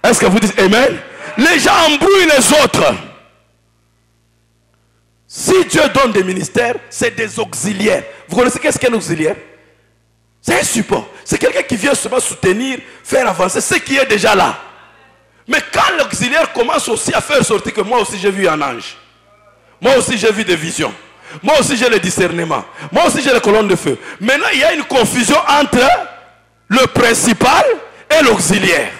Est-ce que vous dites Amen? Les gens embrouillent les autres. Si Dieu donne des ministères, c'est des auxiliaires. Vous connaissez qu'est-ce qu'un auxiliaire? C'est un support. C'est quelqu'un qui vient seulement soutenir, faire avancer ce qui est déjà là. Mais quand l'auxiliaire commence aussi à faire sortir que moi aussi j'ai vu un ange. Moi aussi j'ai vu des visions. Moi aussi j'ai le discernement. Moi aussi j'ai les colonnes de feu. Maintenant il y a une confusion entre le principal et l'auxiliaire.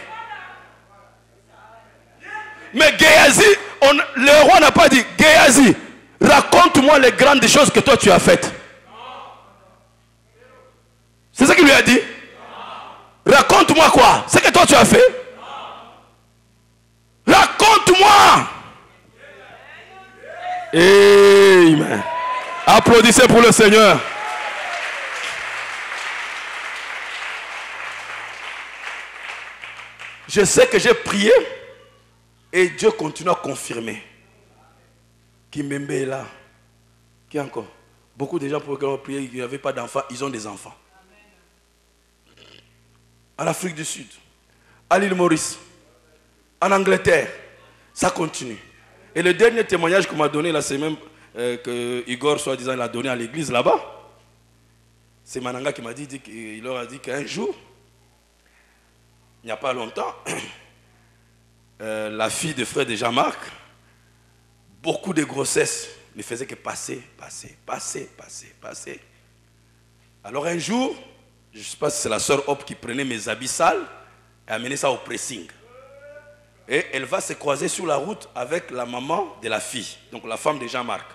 Mais Géasi, le roi n'a pas dit Géasi, raconte-moi les grandes choses que toi tu as faites. C'est ça qu'il lui a dit. Raconte-moi quoi? Ce que toi tu as fait. Raconte-moi. Amen. Applaudissez pour le Seigneur. Je sais que j'ai prié et Dieu continue à confirmer. Kimembe est là. Qui encore? Beaucoup de gens pour qui ont prié, il n'y avait pas d'enfants, ils ont des enfants. En Afrique du Sud, à l'île Maurice, en Angleterre, ça continue. Et le dernier témoignage qu'on m'a donné là, c'est même que Igor, soi-disant, l'a donné à l'église là-bas. C'est Mananga qui m'a dit qu'il leur a dit qu'un jour, il n'y a pas longtemps, la fille de frère de Jean-Marc, beaucoup de grossesses ne faisaient que passer. Alors un jour, je ne sais pas si c'est la sœur Hop qui prenait mes habits sales et amenait ça au pressing. Et elle va se croiser sur la route avec la maman de la fille, donc la femme de Jean-Marc.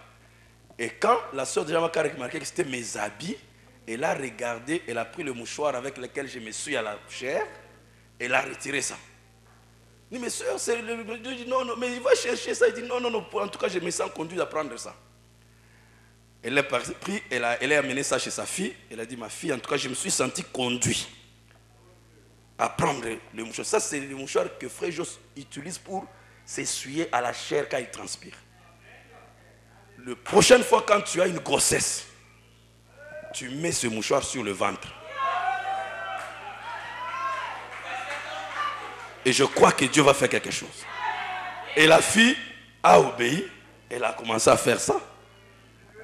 Et quand la sœur de Jean-Marc a remarqué que c'était mes habits, elle a regardé, elle a pris le mouchoir avec lequel je me suis à la chair, elle a retiré ça. Il dit, mais sœur, c'est le... Je dis, non, mais il va chercher ça. Il dit, non, en tout cas, je me sens conduit à prendre ça. Elle a pris, elle a amené ça chez sa fille. Elle a dit, ma fille, en tout cas, je me suis senti conduit à prendre le mouchoir. Ça, c'est le mouchoir que frère Jos utilise pour s'essuyer à la chair quand il transpire. La prochaine fois, quand tu as une grossesse, tu mets ce mouchoir sur le ventre. Et je crois que Dieu va faire quelque chose. Et la fille a obéi. Elle a commencé à faire ça.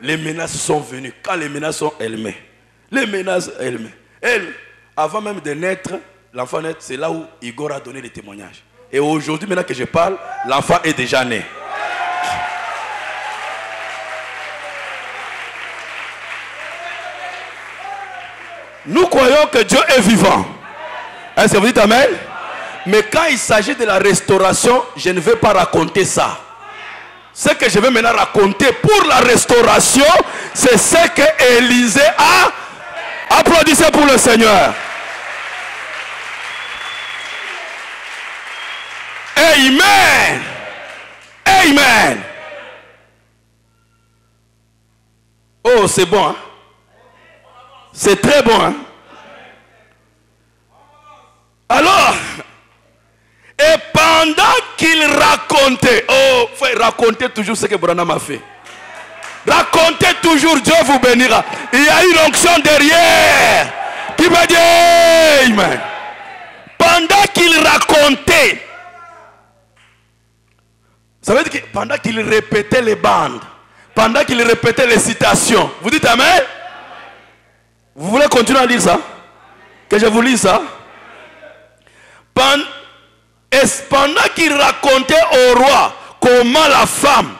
Les menaces sont venues. Quand les menaces sont, elle met. Les menaces, elle met. Elle, avant même de naître, l'enfant naît, c'est là où Igor a donné les témoignages. Et aujourd'hui, maintenant que je parle, l'enfant est déjà né. Nous croyons que Dieu est vivant. Est-ce que vous dites Amen? Mais quand il s'agit de la restauration, je ne vais pas raconter ça. Ce que je vais maintenant raconter pour la restauration, c'est ce que Élisée a. Applaudissez pour le Seigneur. Amen. Amen. Oh, c'est bon, hein? C'est très bon, hein? Alors, et pendant qu'il racontait, oh, faut raconter toujours ce que Branham a fait. Racontez toujours, Dieu vous bénira. Il y a une onction derrière qui va dire Amen. Pendant qu'il racontait, ça veut dire que pendant qu'il répétait les bandes, pendant qu'il répétait les citations, vous dites Amen? Vous voulez continuer à lire ça? Que je vous lise ça? Pendant qu'il racontait au roi comment la femme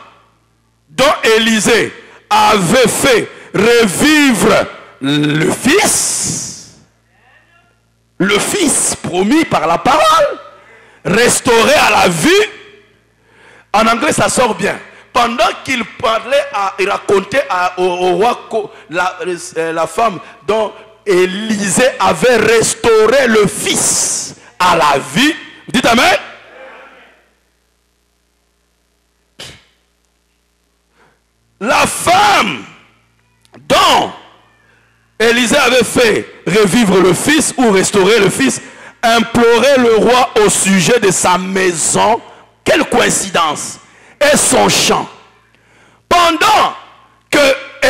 dont Élisée avait fait revivre le fils promis par la parole, restauré à la vue. En anglais ça sort bien. pendant qu'il parlait, il racontait au roi la femme dont Élisée avait restauré le fils à la vie. Dites amen. La femme dont Élisée avait fait revivre le fils ou restaurer le fils implorait le roi au sujet de sa maison. Quelle coïncidence! Et son champ. Pendant que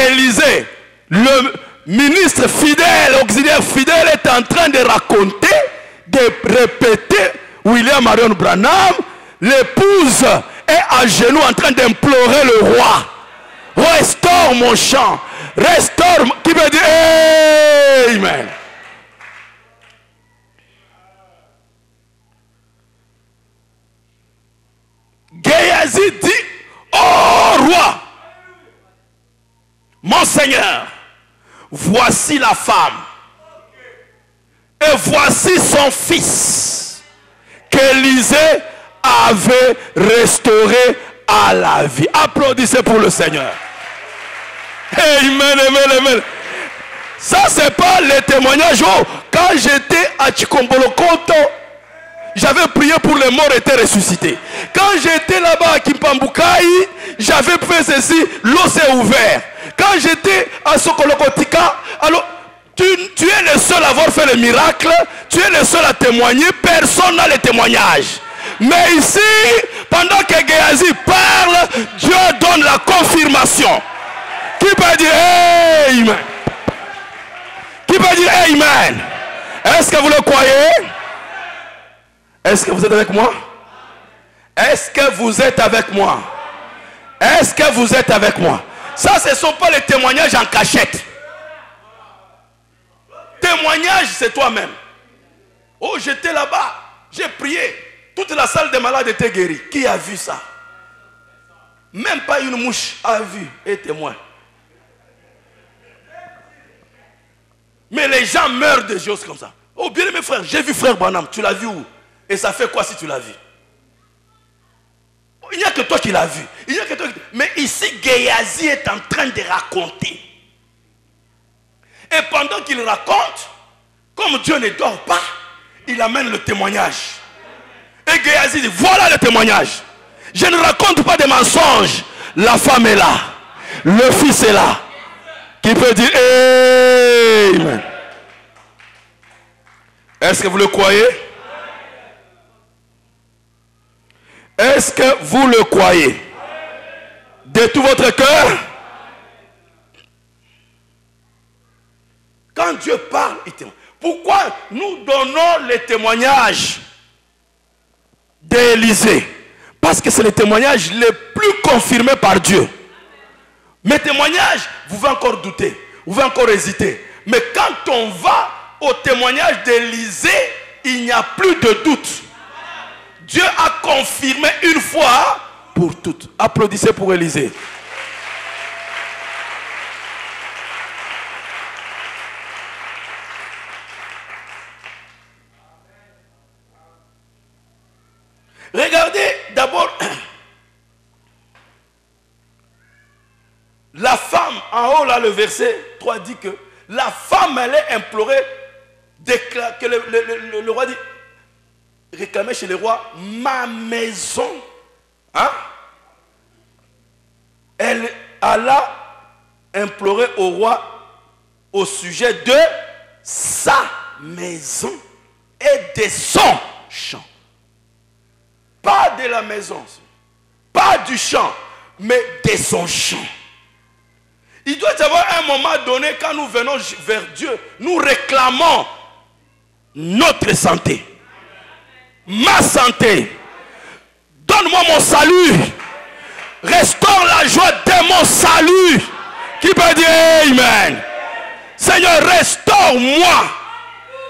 Élisée, le ministre fidèle, auxiliaire fidèle, est en train de raconter, de répéter William Marion Branham, l'épouse est à genoux en train d'implorer le roi. Restaure mon champ. Restaure. Qui veut dire Amen. Géasi dit, oh roi, mon Seigneur, voici la femme et voici son fils qu'Élisée avait restauré à la vie. Applaudissez pour le Seigneur. Amen, amen, amen. Ça, c'est pas le témoignage. Oh, quand j'étais à Chikombolokoto, j'avais prié pour les morts étaient ressuscités. Quand j'étais là-bas à Kimpambukai, j'avais fait ceci, l'eau s'est ouverte. Quand j'étais à Sokolokotika, alors tu es le seul à avoir fait le miracle, tu es le seul à témoigner, personne n'a le témoignage. Mais ici, pendant que Géasi parle, Dieu donne la confirmation. Qui peut dire Amen? Qui peut dire Amen? Est-ce que vous le croyez? Est-ce que vous êtes avec moi? Est-ce que vous êtes avec moi? Est-ce que vous êtes avec moi? Ça, ce ne sont pas les témoignages en cachette. Témoignage, c'est toi-même. Oh, j'étais là-bas, j'ai prié. Toute la salle des malades était guérie. Qui a vu ça? Même pas une mouche a vu et témoin. Mais les gens meurent de choses comme ça. Oh, bien aimé frère, j'ai vu frère Branham. Tu l'as vu où? Et ça fait quoi si tu l'as vu? Il n'y a que toi qui l'as vu. Il n'y a que toi qui... Mais ici, Géasi est en train de raconter. Et pendant qu'il raconte, comme Dieu ne dort pas, il amène le témoignage. Et Géasi dit, voilà le témoignage. Je ne raconte pas des mensonges. La femme est là. Le fils est là. Qui peut dire Amen? Est-ce que vous le croyez? Est-ce que vous le croyez? De tout votre cœur? Quand Dieu parle, il témoigne. Pourquoi nous donnons les témoignages d'Élisée? Parce que c'est le témoignage le plus confirmé par Dieu. Mes témoignages, vous pouvez encore douter, vous pouvez encore hésiter. Mais quand on va au témoignage d'Élisée, il n'y a plus de doute. Dieu a confirmé une fois pour toutes. Applaudissez pour Élisée. Regardez d'abord la femme, en haut là, le verset 3 dit que la femme allait implorer que le roi dit, réclamer chez le roi ma maison. Hein? Elle alla implorer au roi au sujet de sa maison et de son champ. Pas de la maison, pas du champ, mais de son champ. Il doit y avoir un moment donné, quand nous venons vers Dieu, nous réclamons notre santé. Ma santé. Donne-moi mon salut. Restaure la joie de mon salut. Qui peut dire Amen? Seigneur, restaure-moi.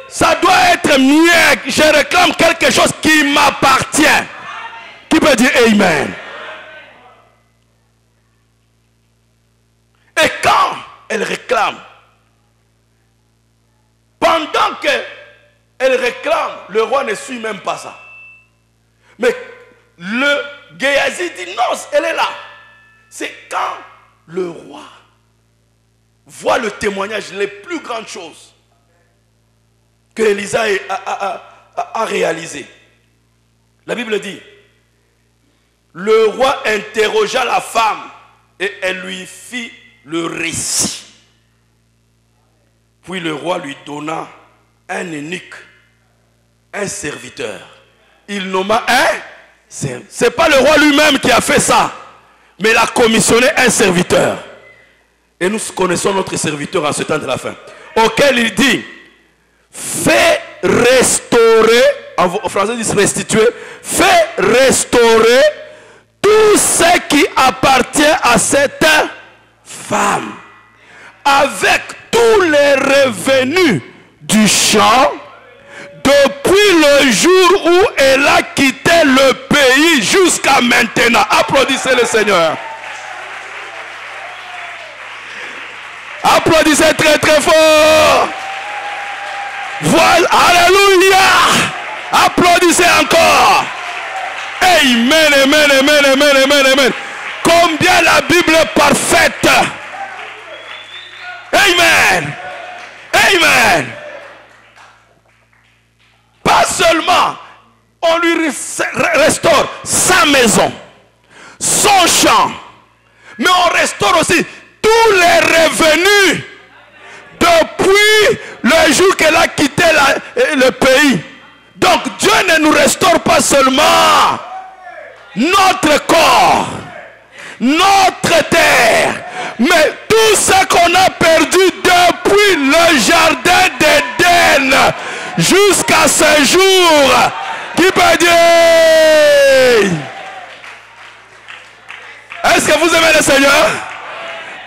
Ça doit être mieux. Je réclame quelque chose qui m'appartient. Qui peut dire Amen? Et quand elle réclame, pendant qu'elle réclame, le roi ne suit même pas ça. Mais le Géasi dit non, elle est là. C'est quand le roi voit le témoignage, les plus grandes choses que Élisa a réalisées. La Bible dit, le roi interrogea la femme et elle lui fit le récit. Puis le roi lui donna un eunuque, un serviteur. Il nomma un serviteur. Ce n'est pas le roi lui-même qui a fait ça, mais il a commissionné un serviteur. Et nous connaissons notre serviteur en ce temps de la fin, auquel il dit, fais restaurer, en français ils disent restituer, fais restaurer tout ce qui appartient à cette femme, avec tous les revenus du champ, depuis le jour où elle a quitté le pays jusqu'à maintenant. Applaudissez le Seigneur. Applaudissez très très fort. Voilà, alléluia. Applaudissez encore. Amen, amen, amen, amen, amen, amen. Combien la Bible est parfaite. Amen. Amen. Pas seulement on lui restaure sa maison, son champ, mais on restaure aussi tous les revenus depuis le jour qu'elle a quitté le pays. Donc Dieu ne nous restaure pas seulement notre corps, notre terre, mais tout ce qu'on a perdu depuis le jardin d'Éden jusqu'à ce jour. Qui peut dire? Est-ce que vous aimez le Seigneur?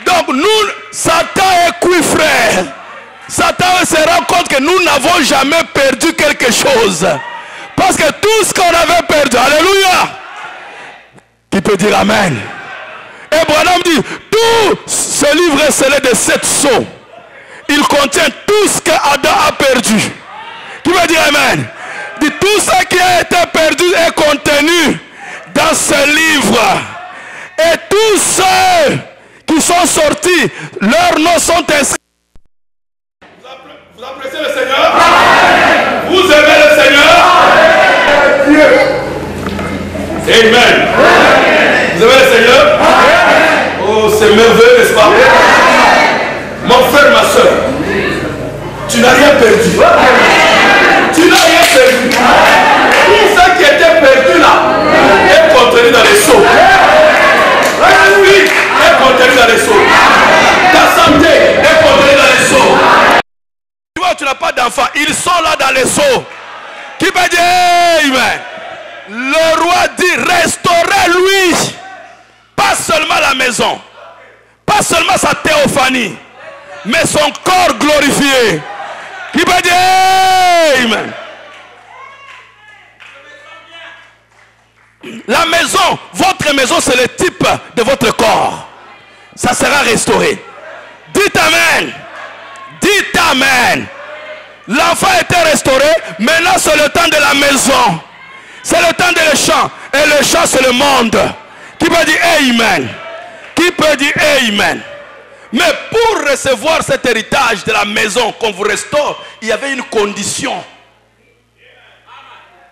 Donc nous, Satan est cuit, frère. Satan se rend compte que nous n'avons jamais perdu quelque chose. Parce que tout ce qu'on avait perdu, alléluia. Qui peut dire amen? Et Branham dit, tout ce livre est scellé de 7 sceaux. Il contient tout ce qu'Adam a perdu. Qui veut dire amen? Dit, tout ce qui a été perdu est contenu dans ce livre. Et tous ceux qui sont sortis, leurs noms sont inscrits. Vous appréciez le Seigneur? Amen. Vous aimez le Seigneur? Dieu. Amen. Amen. Vous aimez le Seigneur? Amen. Oh, c'est merveilleux, n'est-ce pas? Amen. Mon frère, ma soeur, tu n'as rien perdu. Amen. Tu n'as rien perdu. Amen. Tout ce qui était perdu là est contenu dans les sceaux. La vie est contenue dans les sceaux. Ta santé est contenue dans les sceaux. Tu vois, tu n'as pas d'enfants, ils sont là dans les sceaux. Qui peut dire amen? Le roi dit, restaurez-lui pas seulement la maison, pas seulement sa théophanie, mais son corps glorifié. Qui peut dire amen? La maison, votre maison, c'est le type de votre corps. Ça sera restauré. Dites amen. Dites amen. L'enfant était restauré. Maintenant, c'est le temps de la maison. C'est le temps de le champ. Et le champ, c'est le monde. Qui peut dire amen? Qui peut dire amen? Mais pour recevoir cet héritage de la maison qu'on vous restaure, il y avait une condition.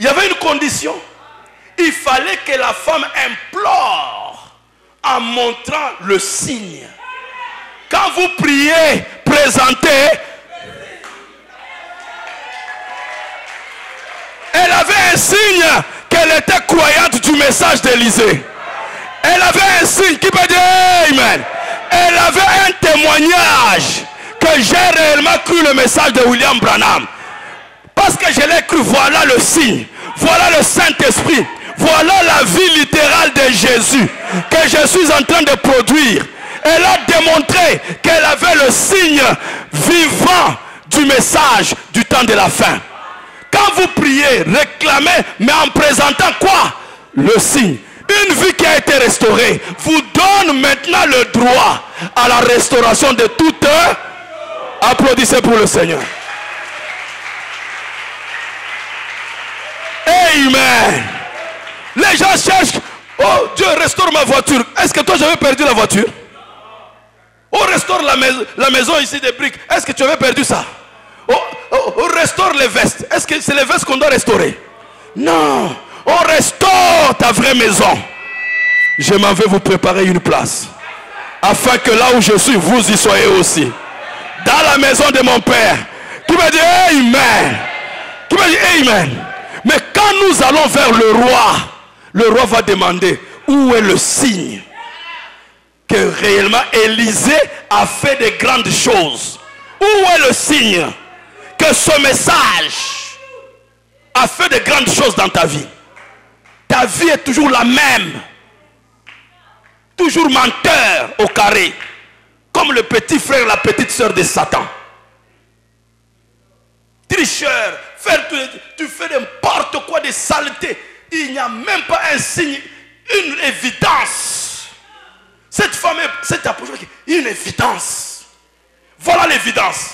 Il y avait une condition. Il fallait que la femme implore en montrant le signe. Quand vous priez, présentez. Elle avait un signe qu'elle était croyante du message d'Élisée. Elle avait un signe qui peut dire amen. Elle avait un témoignage que j'ai réellement cru le message de William Branham. Parce que je l'ai cru, voilà le signe. Voilà le Saint-Esprit. Voilà la vie littérale de Jésus que je suis en train de produire. Elle a démontré qu'elle avait le signe vivant du message du temps de la fin. Quand vous priez, réclamez, mais en présentant quoi? Le signe. Une vie qui a été restaurée vous donne maintenant le droit à la restauration de toute. Applaudissez pour le Seigneur. Amen. Les gens cherchent, Oh Dieu, restaure ma voiture. Est-ce que toi j'avais perdu la voiture? Oh, restaure la maison ici des briques. Est-ce que tu avais perdu ça? Oh, restaure les vestes. Est-ce que c'est les vestes qu'on doit restaurer? Non. On restaure ta vraie maison. Je m'en vais vous préparer une place. Afin que là où je suis, vous y soyez aussi. Dans la maison de mon Père. Qui m'a dit Amen. Qui m'a dit Amen. Mais quand nous allons vers le roi va demander où est le signe que réellement Élisée a fait de grandes choses. Où est le signe que ce message a fait de grandes choses dans ta vie? Ta vie est toujours la même. Toujours menteur au carré. Comme le petit frère, la petite soeur de Satan. Tricheur. Tu fais n'importe quoi de saleté. Il n'y a même pas un signe, une évidence. Cette femme, cette approche, une évidence. Voilà l'évidence.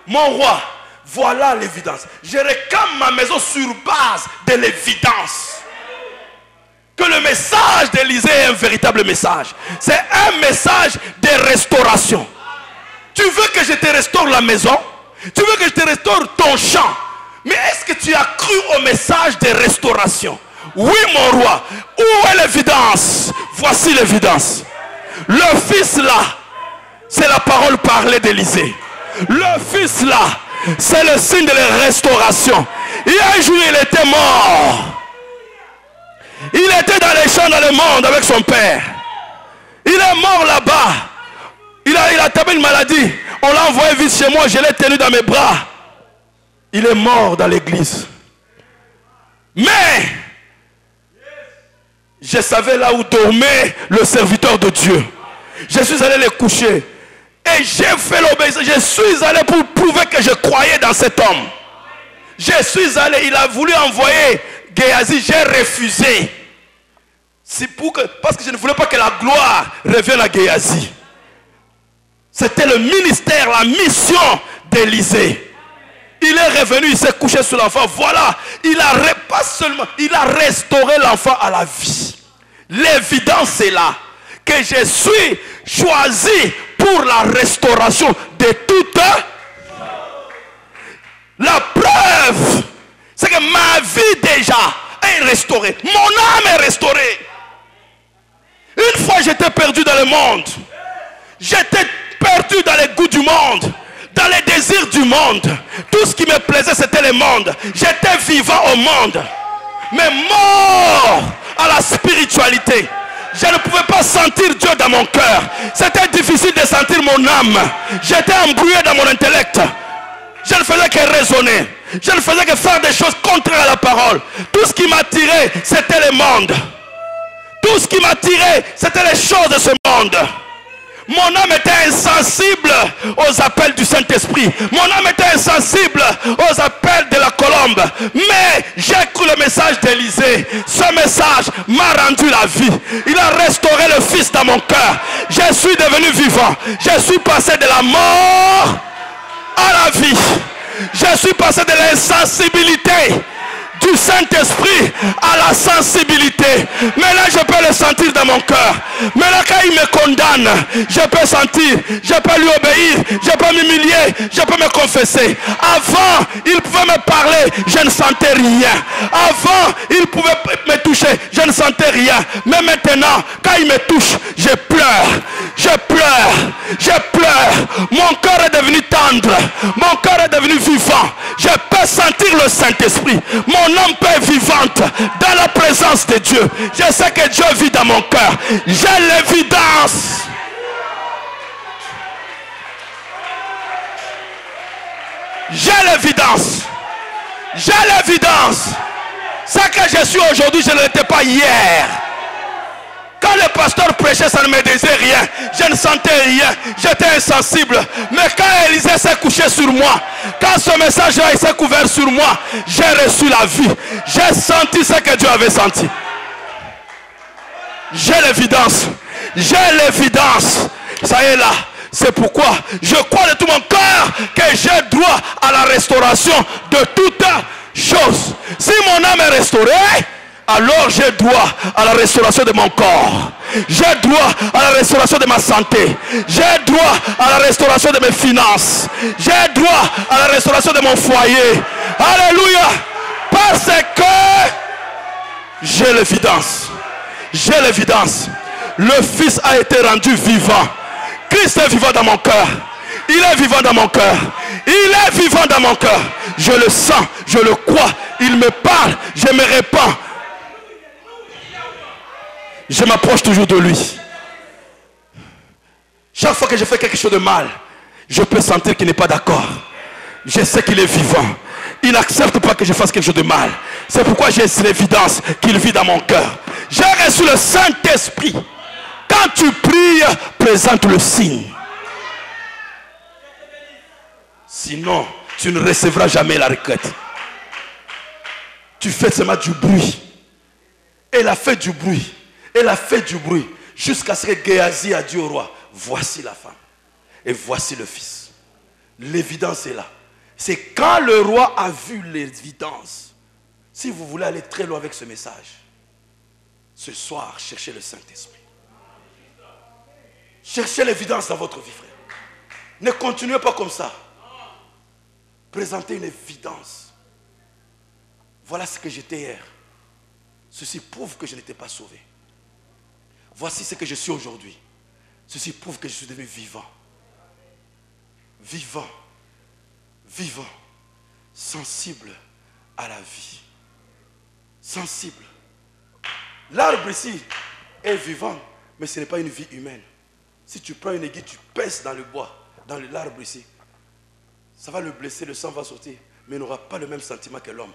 Mon roi, voilà l'évidence. Je réclame ma maison sur base de l'évidence. Que le message d'Élisée est un véritable message. C'est un message de restauration. Tu veux que je te restaure la maison? Tu veux que je te restaure ton champ? Mais est-ce que tu as cru au message de restauration? Oui, mon roi. Où est l'évidence? Voici l'évidence. Le fils là, c'est la parole parlée d'Élisée. Le fils là, c'est le signe de la restauration. Il y a un jour, il était mort. Il était dans les champs, dans le monde avec son père. Il est mort là-bas. Il a tapé une maladie. On l'a envoyé vite chez moi. Je l'ai tenu dans mes bras. Il est mort dans l'église. Mais je savais là où dormait le serviteur de Dieu. Je suis allé le coucher. Et j'ai fait l'obéissance. Je suis allé pour prouver que je croyais dans cet homme. Je suis allé. Il a voulu envoyer Géasi. J'ai refusé. C'est parce que je ne voulais pas que la gloire revienne à Géasi. C'était le ministère, la mission d'Élisée. Il est revenu, il s'est couché sur l'enfant. Voilà, pas seulement, il a restauré l'enfant à la vie. L'évidence est là. Que je suis choisi pour la restauration de toute. La preuve, c'est que ma vie déjà est restaurée. Mon âme est restaurée. Une fois j'étais perdu dans le monde. J'étais perdu dans les goûts du monde. Dans les désirs du monde. Tout ce qui me plaisait c'était le monde. J'étais vivant au monde. Mais mort à la spiritualité. Je ne pouvais pas sentir Dieu dans mon cœur. C'était difficile de sentir mon âme. J'étais embrouillé dans mon intellect. Je ne faisais que raisonner. Je ne faisais que faire des choses contraires à la parole. Tout ce qui m'attirait, c'était le monde. Tout ce qui m'attirait, c'était les choses de ce monde. Mon âme était insensible aux appels du Saint-Esprit. Mon âme était insensible aux appels de la colombe. Mais j'ai cru le message d'Élisée. Ce message m'a rendu la vie. Il a restauré le Fils dans mon cœur. Je suis devenu vivant. Je suis passé de la mort à la vie. Je suis passé de l'insensibilité du Saint-Esprit à la sensibilité. Mais là je peux le sentir dans mon cœur. Mais là quand il me condamne, je peux sentir, je peux lui obéir, je peux m'humilier, je peux me confesser. Avant il pouvait me parler, je ne sentais rien. Avant il pouvait me toucher, je ne sentais rien. Mais maintenant quand il me touche, je pleure. Je pleure, je pleure. Mon cœur est devenu tendre. Mon cœur est devenu vivant. Je peux sentir le Saint-Esprit. Mon âme est vivante dans la présence de Dieu. Je sais que Dieu vit dans mon cœur. J'ai l'évidence. J'ai l'évidence. J'ai l'évidence. Ce que je suis aujourd'hui, je ne l'étais pas hier. Quand le pasteur prêchait, ça ne me disait rien. Je ne sentais rien. J'étais insensible. Mais quand Élisée s'est couché sur moi, quand ce message-là s'est couvert sur moi, j'ai reçu la vie. J'ai senti ce que Dieu avait senti. J'ai l'évidence. J'ai l'évidence. Ça y est là. C'est pourquoi je crois de tout mon cœur que j'ai droit à la restauration de toutes choses. Si mon âme est restaurée, alors j'ai droit à la restauration de mon corps. J'ai droit à la restauration de ma santé. J'ai droit à la restauration de mes finances. J'ai droit à la restauration de mon foyer. Alléluia. Parce que j'ai l'évidence. J'ai l'évidence. Le Fils a été rendu vivant. Christ est vivant dans mon cœur. Il est vivant dans mon cœur. Il est vivant dans mon cœur. Je le sens, je le crois. Il me parle, je me répands. Je m'approche toujours de lui. Chaque fois que je fais quelque chose de mal, je peux sentir qu'il n'est pas d'accord. Je sais qu'il est vivant. Il n'accepte pas que je fasse quelque chose de mal. C'est pourquoi j'ai l'évidence qu'il vit dans mon cœur. J'ai reçu le Saint-Esprit. Quand tu pries, présente le signe. Sinon, tu ne recevras jamais la requête. Tu fais seulement du bruit. Elle a fait du bruit. Elle a fait du bruit. Jusqu'à ce que Géasi a dit au roi, voici la femme. Et voici le fils. L'évidence est là. C'est quand le roi a vu l'évidence. Si vous voulez aller très loin avec ce message, ce soir, cherchez le Saint-Esprit. Cherchez l'évidence dans votre vie, frère. Ne continuez pas comme ça. Présentez une évidence. Voilà ce que j'étais hier. Ceci prouve que je n'étais pas sauvé. Voici ce que je suis aujourd'hui. Ceci prouve que je suis devenu vivant. Vivant. Vivant. Sensible à la vie. Sensible. L'arbre ici est vivant, mais ce n'est pas une vie humaine. Si tu prends une aiguille, tu pèses dans le bois, dans l'arbre ici, ça va le blesser, le sang va sortir, mais il n'aura pas le même sentiment que l'homme.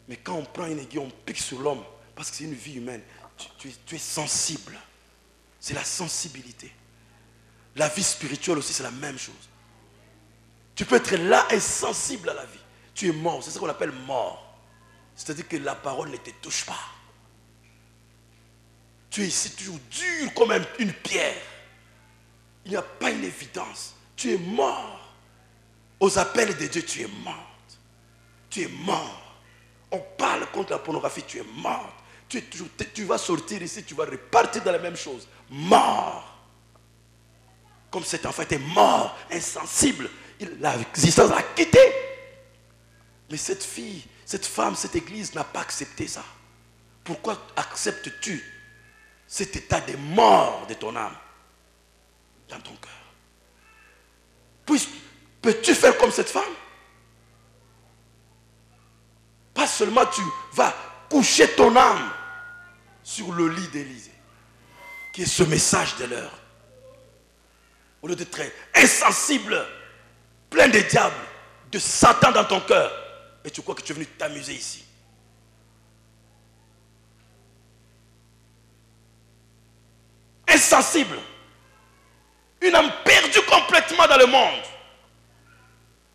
Mais quand on prend une aiguille, on pique sur l'homme, parce que c'est une vie humaine, tu es sensible. C'est la sensibilité. La vie spirituelle aussi, c'est la même chose. Tu peux être là et sensible à la vie. Tu es mort, c'est ce qu'on appelle mort. C'est-à-dire que la parole ne te touche pas. Tu es ici toujours dur comme une pierre. Il n'y a pas une évidence. Tu es mort. Aux appels de Dieu, tu es morte. Tu es mort. On parle contre la pornographie, tu es morte. Tu vas sortir ici, tu vas repartir dans la même chose. Mort. Comme cet enfant était mort, insensible. L'existence l'a quitté. Mais cette fille, cette femme, cette église n'a pas accepté ça. Pourquoi acceptes-tu cet état de mort de ton âme dans ton cœur? Peux-tu faire comme cette femme? Pas seulement tu vas coucher ton âme sur le lit d'Élysée, qui est ce message de l'heure. Au lieu d'être insensible, plein de diables, de Satan dans ton cœur, et tu crois que tu es venu t'amuser ici. Insensible. Une âme perdue complètement dans le monde.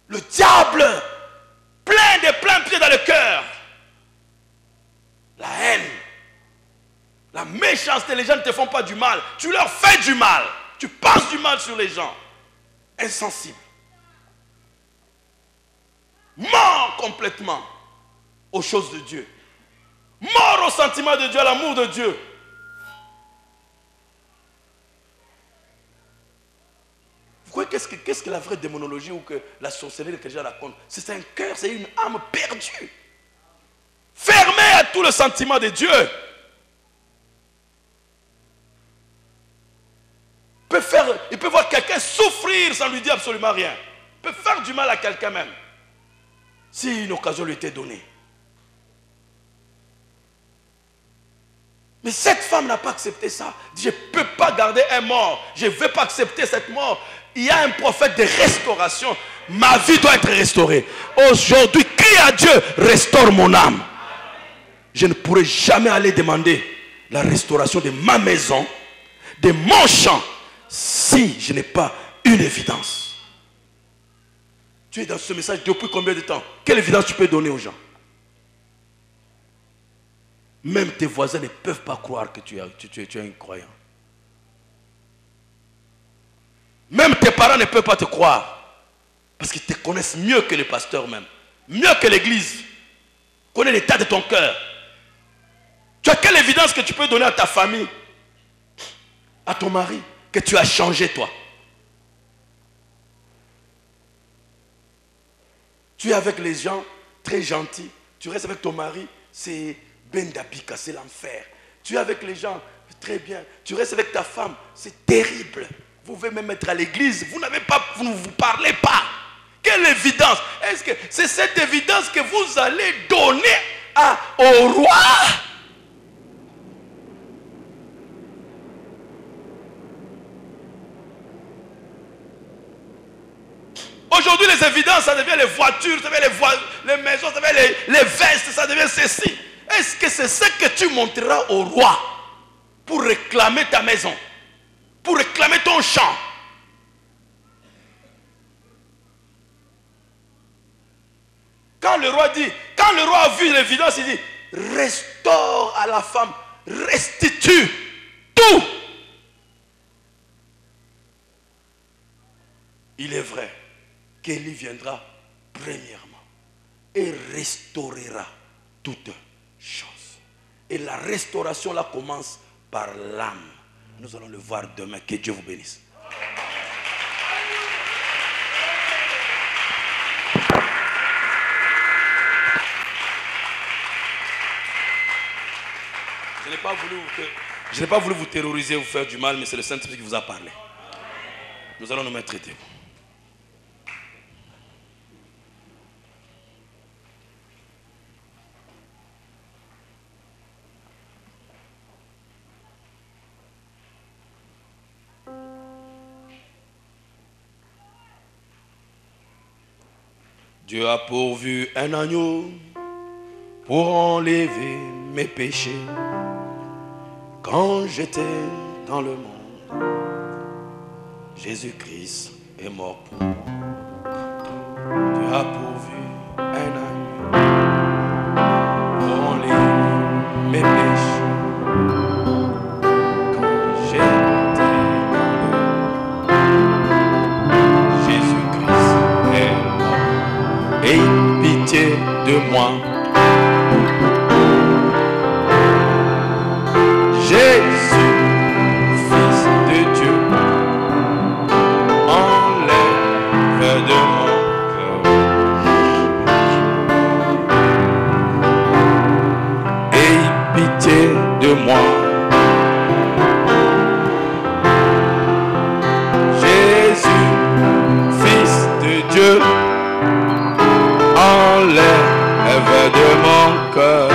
Le diable, plein de plein pied dans le cœur. La haine, la méchanceté, les gens ne te font pas du mal. Tu leur fais du mal. Tu penses du mal sur les gens. Insensible. Mort complètement aux choses de Dieu. Mort au sentiment de Dieu, à l'amour de Dieu. Vous voyez qu'est-ce que la vraie démonologie ou que la sorcellerie que les gens racontent? C'est un cœur, c'est une âme perdue. Fermée à tout le sentiment de Dieu. Il peut voir quelqu'un souffrir sans lui dire absolument rien. Il peut faire du mal à quelqu'un même. Si une occasion lui était donnée. Mais cette femme n'a pas accepté ça. Je ne peux pas garder un mort. Je ne veux pas accepter cette mort. Il y a un prophète de restauration. Ma vie doit être restaurée. Aujourd'hui, crie à Dieu, restaure mon âme. Je ne pourrai jamais aller demander la restauration de ma maison, de mon champ, si je n'ai pas une évidence. Tu es dans ce message depuis combien de temps? Quelle évidence tu peux donner aux gens? Même tes voisins ne peuvent pas croire que tu es un croyant. Même tes parents ne peuvent pas te croire. Parce qu'ils te connaissent mieux que les pasteurs même. Mieux que l'église. Connaissent l'état de ton cœur. Tu as quelle évidence que tu peux donner à ta famille, à ton mari, que tu as changé toi? Tu es avec les gens très gentils. Tu restes avec ton mari, c'est Bendabika, c'est l'enfer. Tu es avec les gens très bien. Tu restes avec ta femme, c'est terrible. Vous pouvez même être à l'église, vous ne vous parlez pas. Quelle évidence? Est-ce que c'est cette évidence que vous allez donner au roi? Aujourd'hui, les évidences, ça devient les voitures, ça devient les maisons, ça devient les vestes, ça devient ceci. Est-ce que c'est ce que tu montreras au roi pour réclamer ta maison, pour réclamer ton champ? Quand le roi a vu l'évidence, il dit, restaure à la femme, restitue tout. Il est vrai qu'Élie viendra premièrement et restaurera toutes choses. Et la restauration là commence par l'âme. Nous allons le voir demain. Que Dieu vous bénisse. Je n'ai pas voulu vous terroriser, vous faire du mal, mais c'est le Saint-Esprit qui vous a parlé. Nous allons nous mettre debout. Dieu a pourvu un agneau pour enlever mes péchés. Quand j'étais dans le monde, Jésus-Christ est mort pour moi. Dieu a pourvu un agneau pour enlever mes péchés. Quand j'étais dans le monde, Jésus-Christ est mort. Aie pitié de moi. Jésus, Fils de Dieu, enlève de mon cœur. Aie pitié de moi. Jésus, Fils de Dieu, enlève de mon cœur.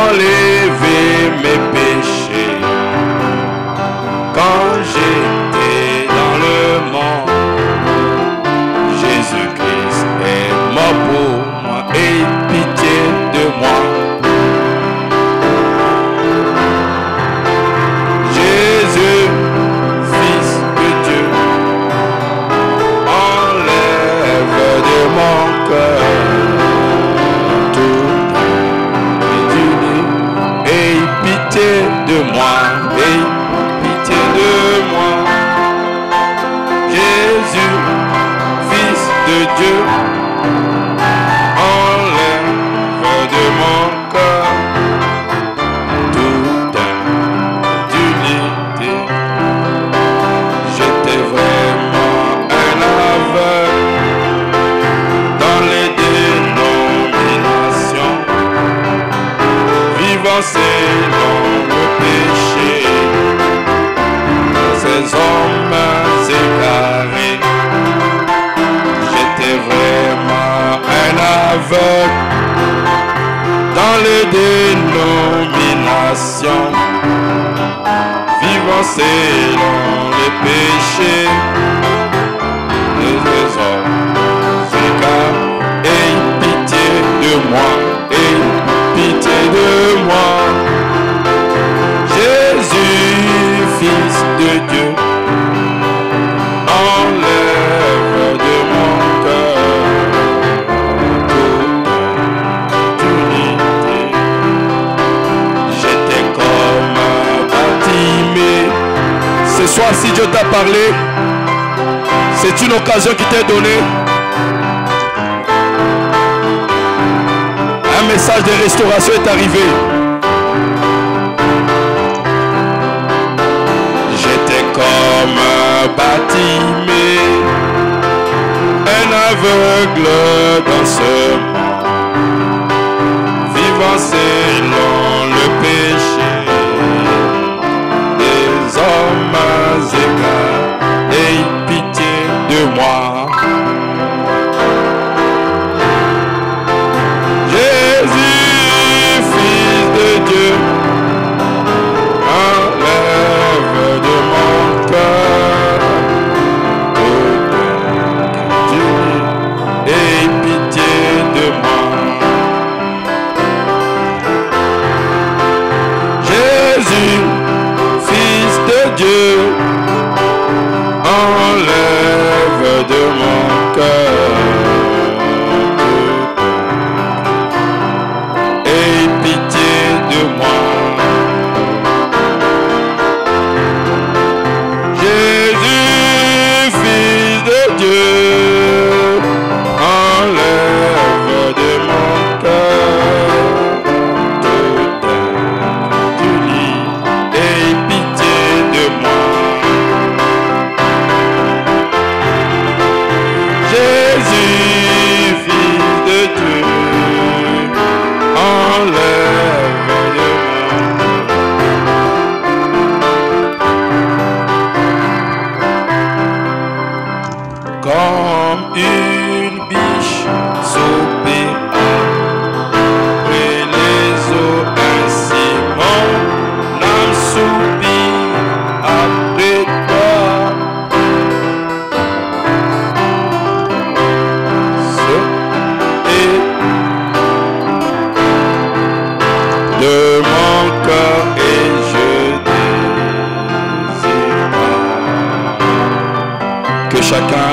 Enlever mes péchés. Quand j'étais dans le monde, Jésus-Christ est mort pour moi. Aie pitié de moi. Jésus, Fils de Dieu, enlève de mon cœur. De moi, aie pitié de moi. Jésus, Fils de Dieu, enlève de mon cœur toute impunité. J'étais vraiment un aveugle dans les dénominations, vivant selon péché, ces hommes égarés. J'étais vraiment un aveugle dans les dénominations, vivant selon les péchés, les hommes égarés. Aie pitié de moi, aie pitié de moi. Jésus, Fils de Dieu, enlève de mon cœur toute unité. J'étais comme Bartimée. Ce soir, si Dieu t'a parler. C'est une occasion qui t'est donnée. Un message de restauration est arrivé. J'étais comme un bâtiment, un aveugle dans ce monde, vivant selon le péché des hommes égaux. Aie pitié de moi. Jésus, Fils de Dieu, enlève de mon cœur toute inquiétude. Aie pitié de moi. Jésus, Fils de Dieu, enlève de mon cœur aie pitié de moi. Jésus, Fils de Dieu, enlève de mon cœur toute inquiétude. Aie pitié de moi. Jésus, Fils de Dieu, enlève de moi. Comme une biche saupée après les eaux, ainsi mon âme soupire après toi. De mon cœur et je désire que chacun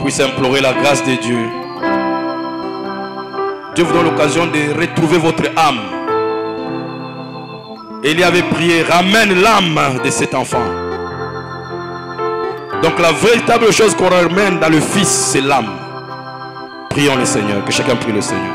puisse implorer la grâce de Dieu. Dieu vous donne l'occasion de retrouver votre âme. Élie avait prié, ramène l'âme de cet enfant. Donc la véritable chose qu'on ramène dans le Fils, c'est l'âme. Prions le Seigneur, que chacun prie le Seigneur.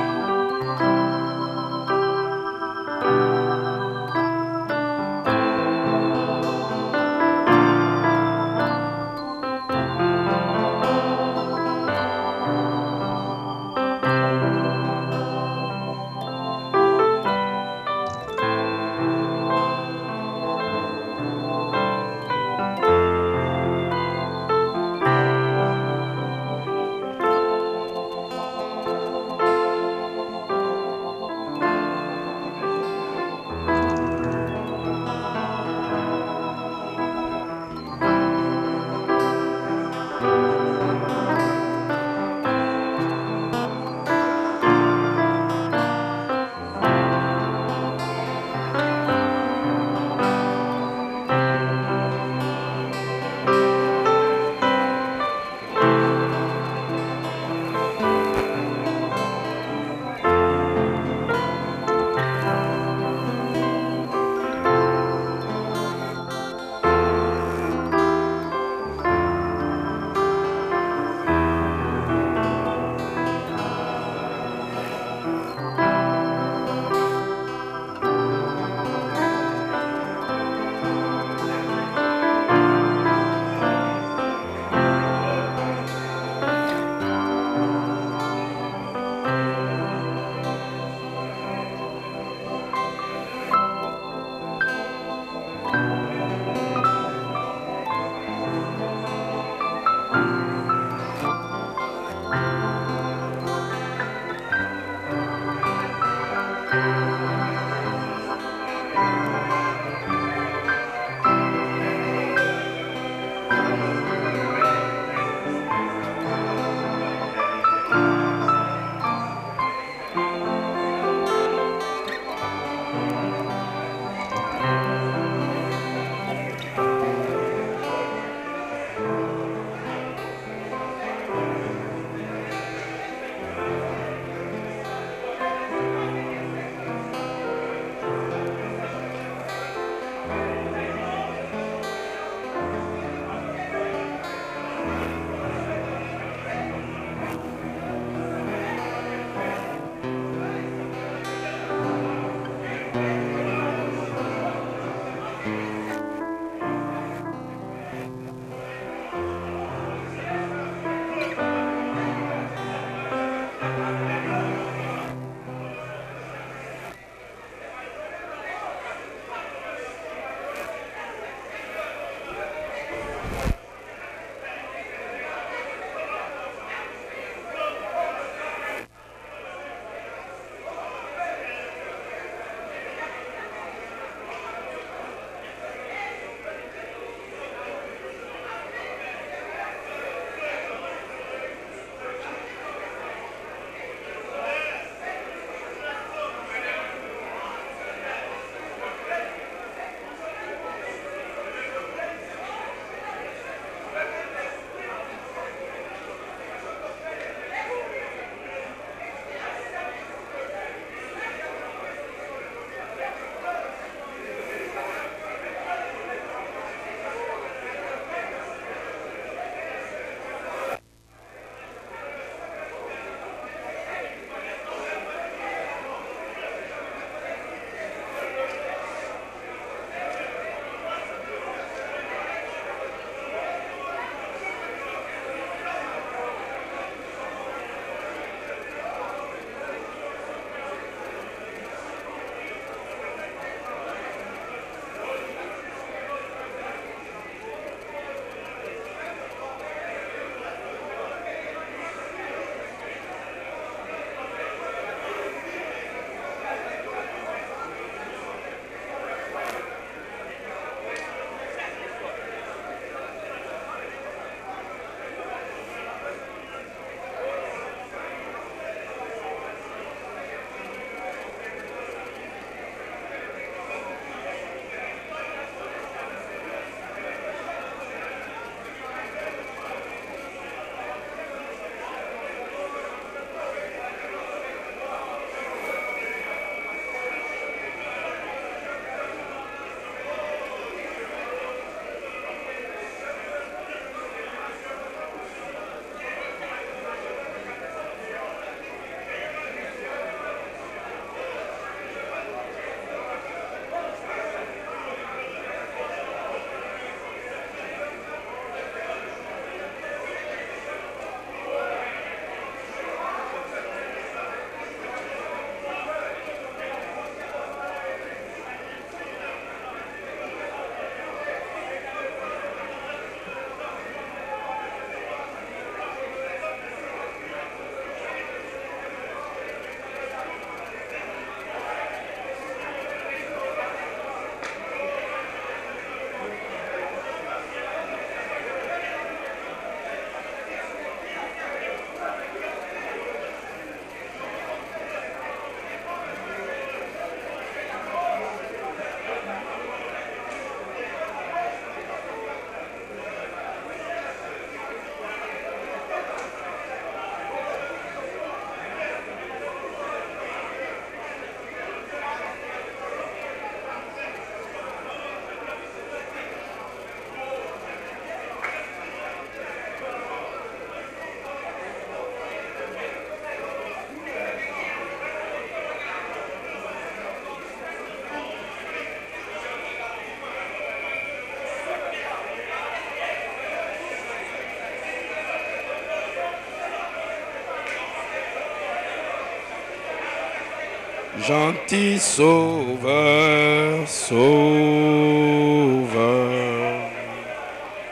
Gentil sauveur, sauveur,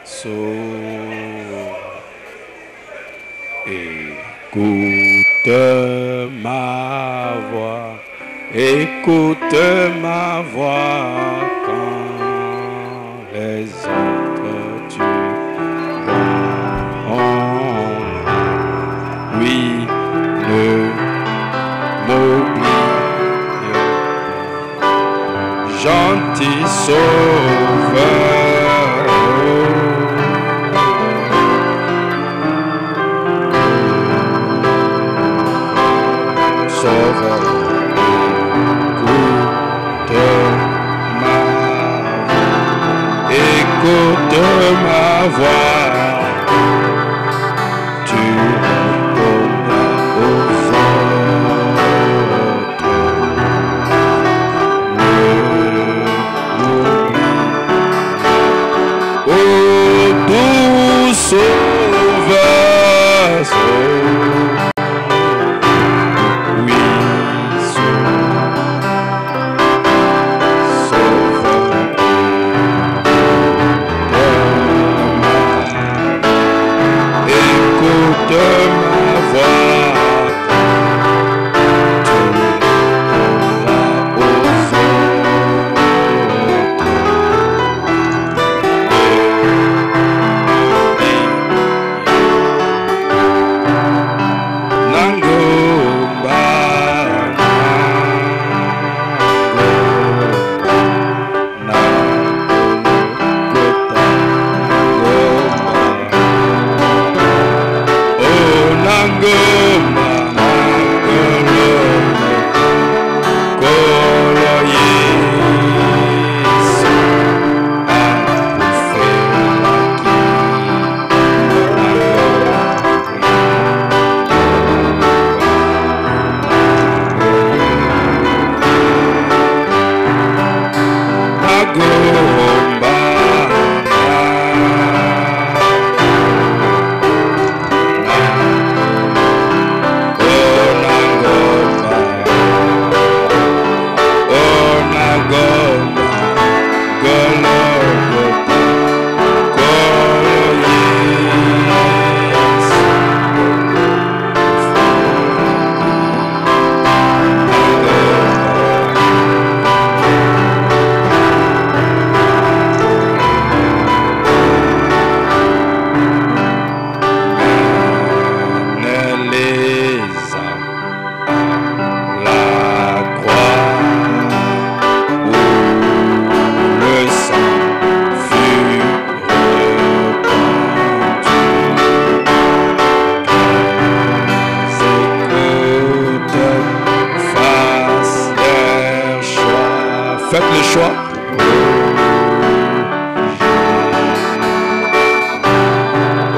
sauveur. Écoute ma voix, écoute ma voix quand les autres tu vas. Oui, ne m'oublie. Gentil sauveur, sauveur, écoute ma voix, tu répondras aux autres. Oh, doux sauveur, oui, écoute ma voix, tu répondras aux Faites le choix.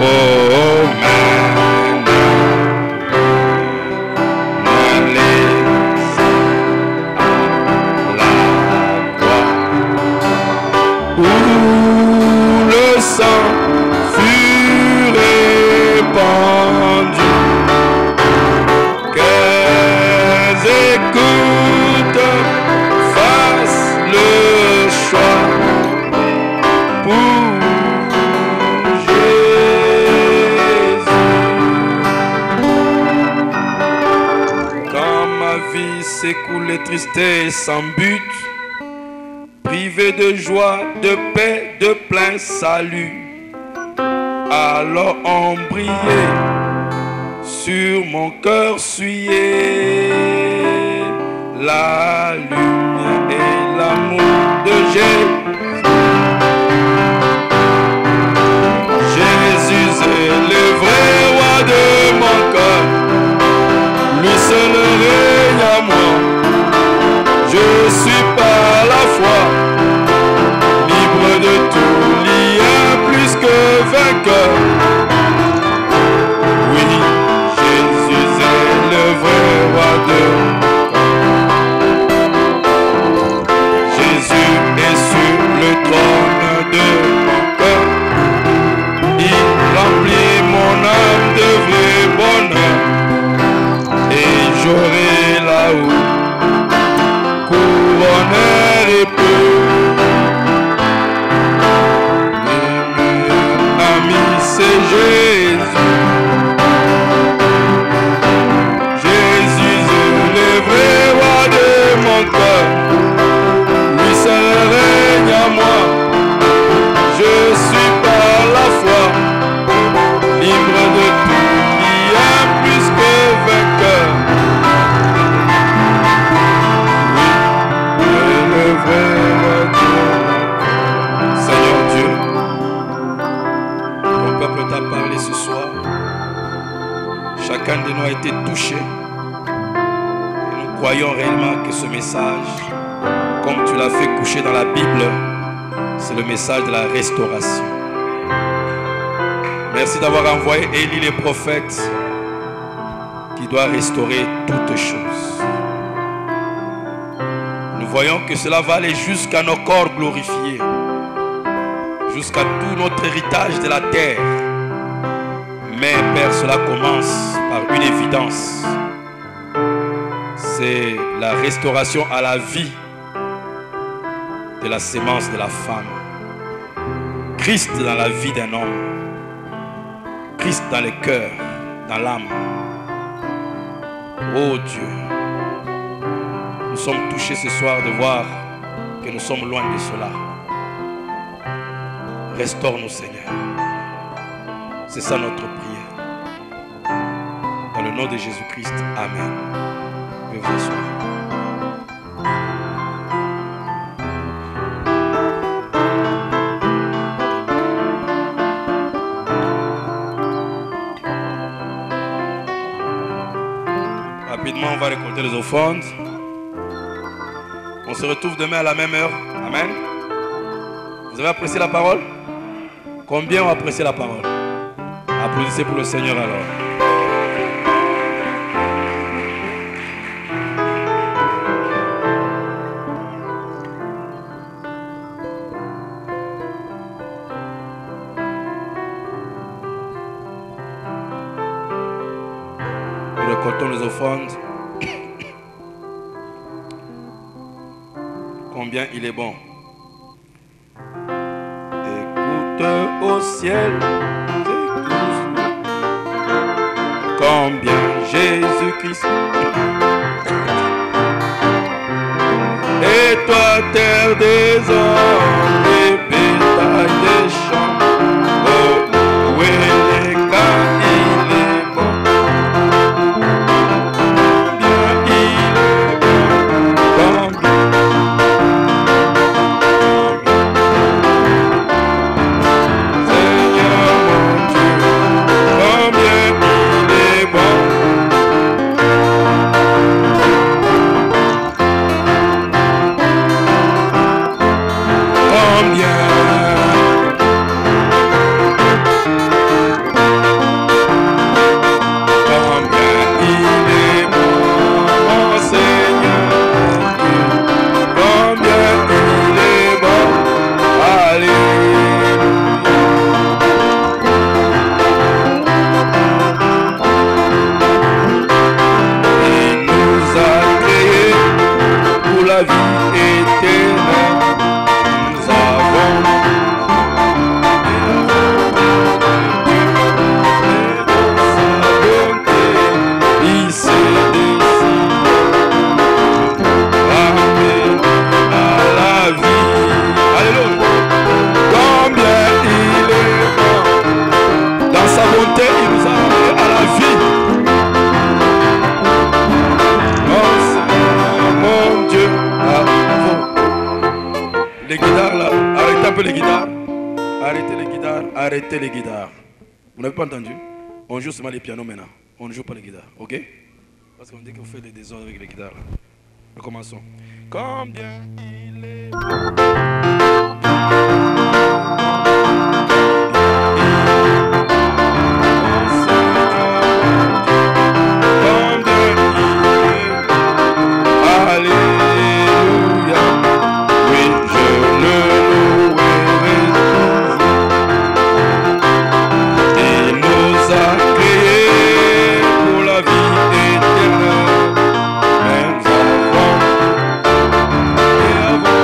Oh, où le sang fut répandu, qu'elles écoutent, fassent le choix pour Jésus. Quand ma vie s'écoulait triste et sans but, privé de joie, de paix, de plein salut, alors on brillait sur mon cœur suyait la lumière et l'amour de Jésus. Jésus est le vrai roi de mon cœur, lui seul règne à moi. Je suis par la foi libre de tout, lien plus que vainqueur. Oui, Jésus est le vrai roi de mon cœur. Jésus est sur le trône de mon cœur. Il remplit mon âme de vrai bonheur. Et j'aurai là-haut peuple t'a parlé ce soir. Chacun de nous a été touché. Et nous croyons réellement que ce message, comme tu l'as fait coucher dans la Bible, c'est le message de la restauration. Merci d'avoir envoyé Élie le prophète qui doit restaurer toutes choses. Nous voyons que cela va aller jusqu'à nos corps glorifiés, jusqu'à tout notre héritage de la terre. Mais Père, cela commence par une évidence. C'est la restauration à la vie de la sémence de la femme. Christ dans la vie d'un homme. Christ dans le cœur, dans l'âme. Oh Dieu, nous sommes touchés ce soir de voir que nous sommes loin de cela. Restaure-nous, Seigneur. C'est ça notre prière. Dans le nom de Jésus-Christ, Amen. Veuillez vous asseoir. Rapidement, on va récolter les offrandes. On se retrouve demain à la même heure. Amen. Vous avez apprécié la parole? Combien ont apprécié la parole? Applaudissez pour le Seigneur alors. Nous récoltons les offrandes. Combien il est bon. Écoute au ciel. Combien Jésus-Christ. Et toi, terre des hommes, des bétails des champs, oh, où est les cas, il est bon. Bien, il est bon. Combien. Seigneur mon Dieu, combien il est bon. Combien. Combien il est bon, mon Seigneur mon Dieu. Combien il est bon. Alléluia. Il nous a créés pour la vie éternelle. Nous avons il s'est décidé ramener à la vie. Alléluia. Combien il est bon. Dans sa bonté, il nous a ramenés à la vie. Oh Seigneur, mon Dieu. Les guitares là, arrêtez un peu les guitares. Arrêtez les guitares, arrêtez les guitares. Vous n'avez pas entendu? On joue seulement les pianos maintenant. On ne joue pas les guitares, ok? Parce qu'on dit qu'on fait des désordres avec les guitares là. Recommençons. Combien il est Alléluia. Oui, je le louerai toujours. Il nous a créés pour la vie éternelle. Même avant et avant.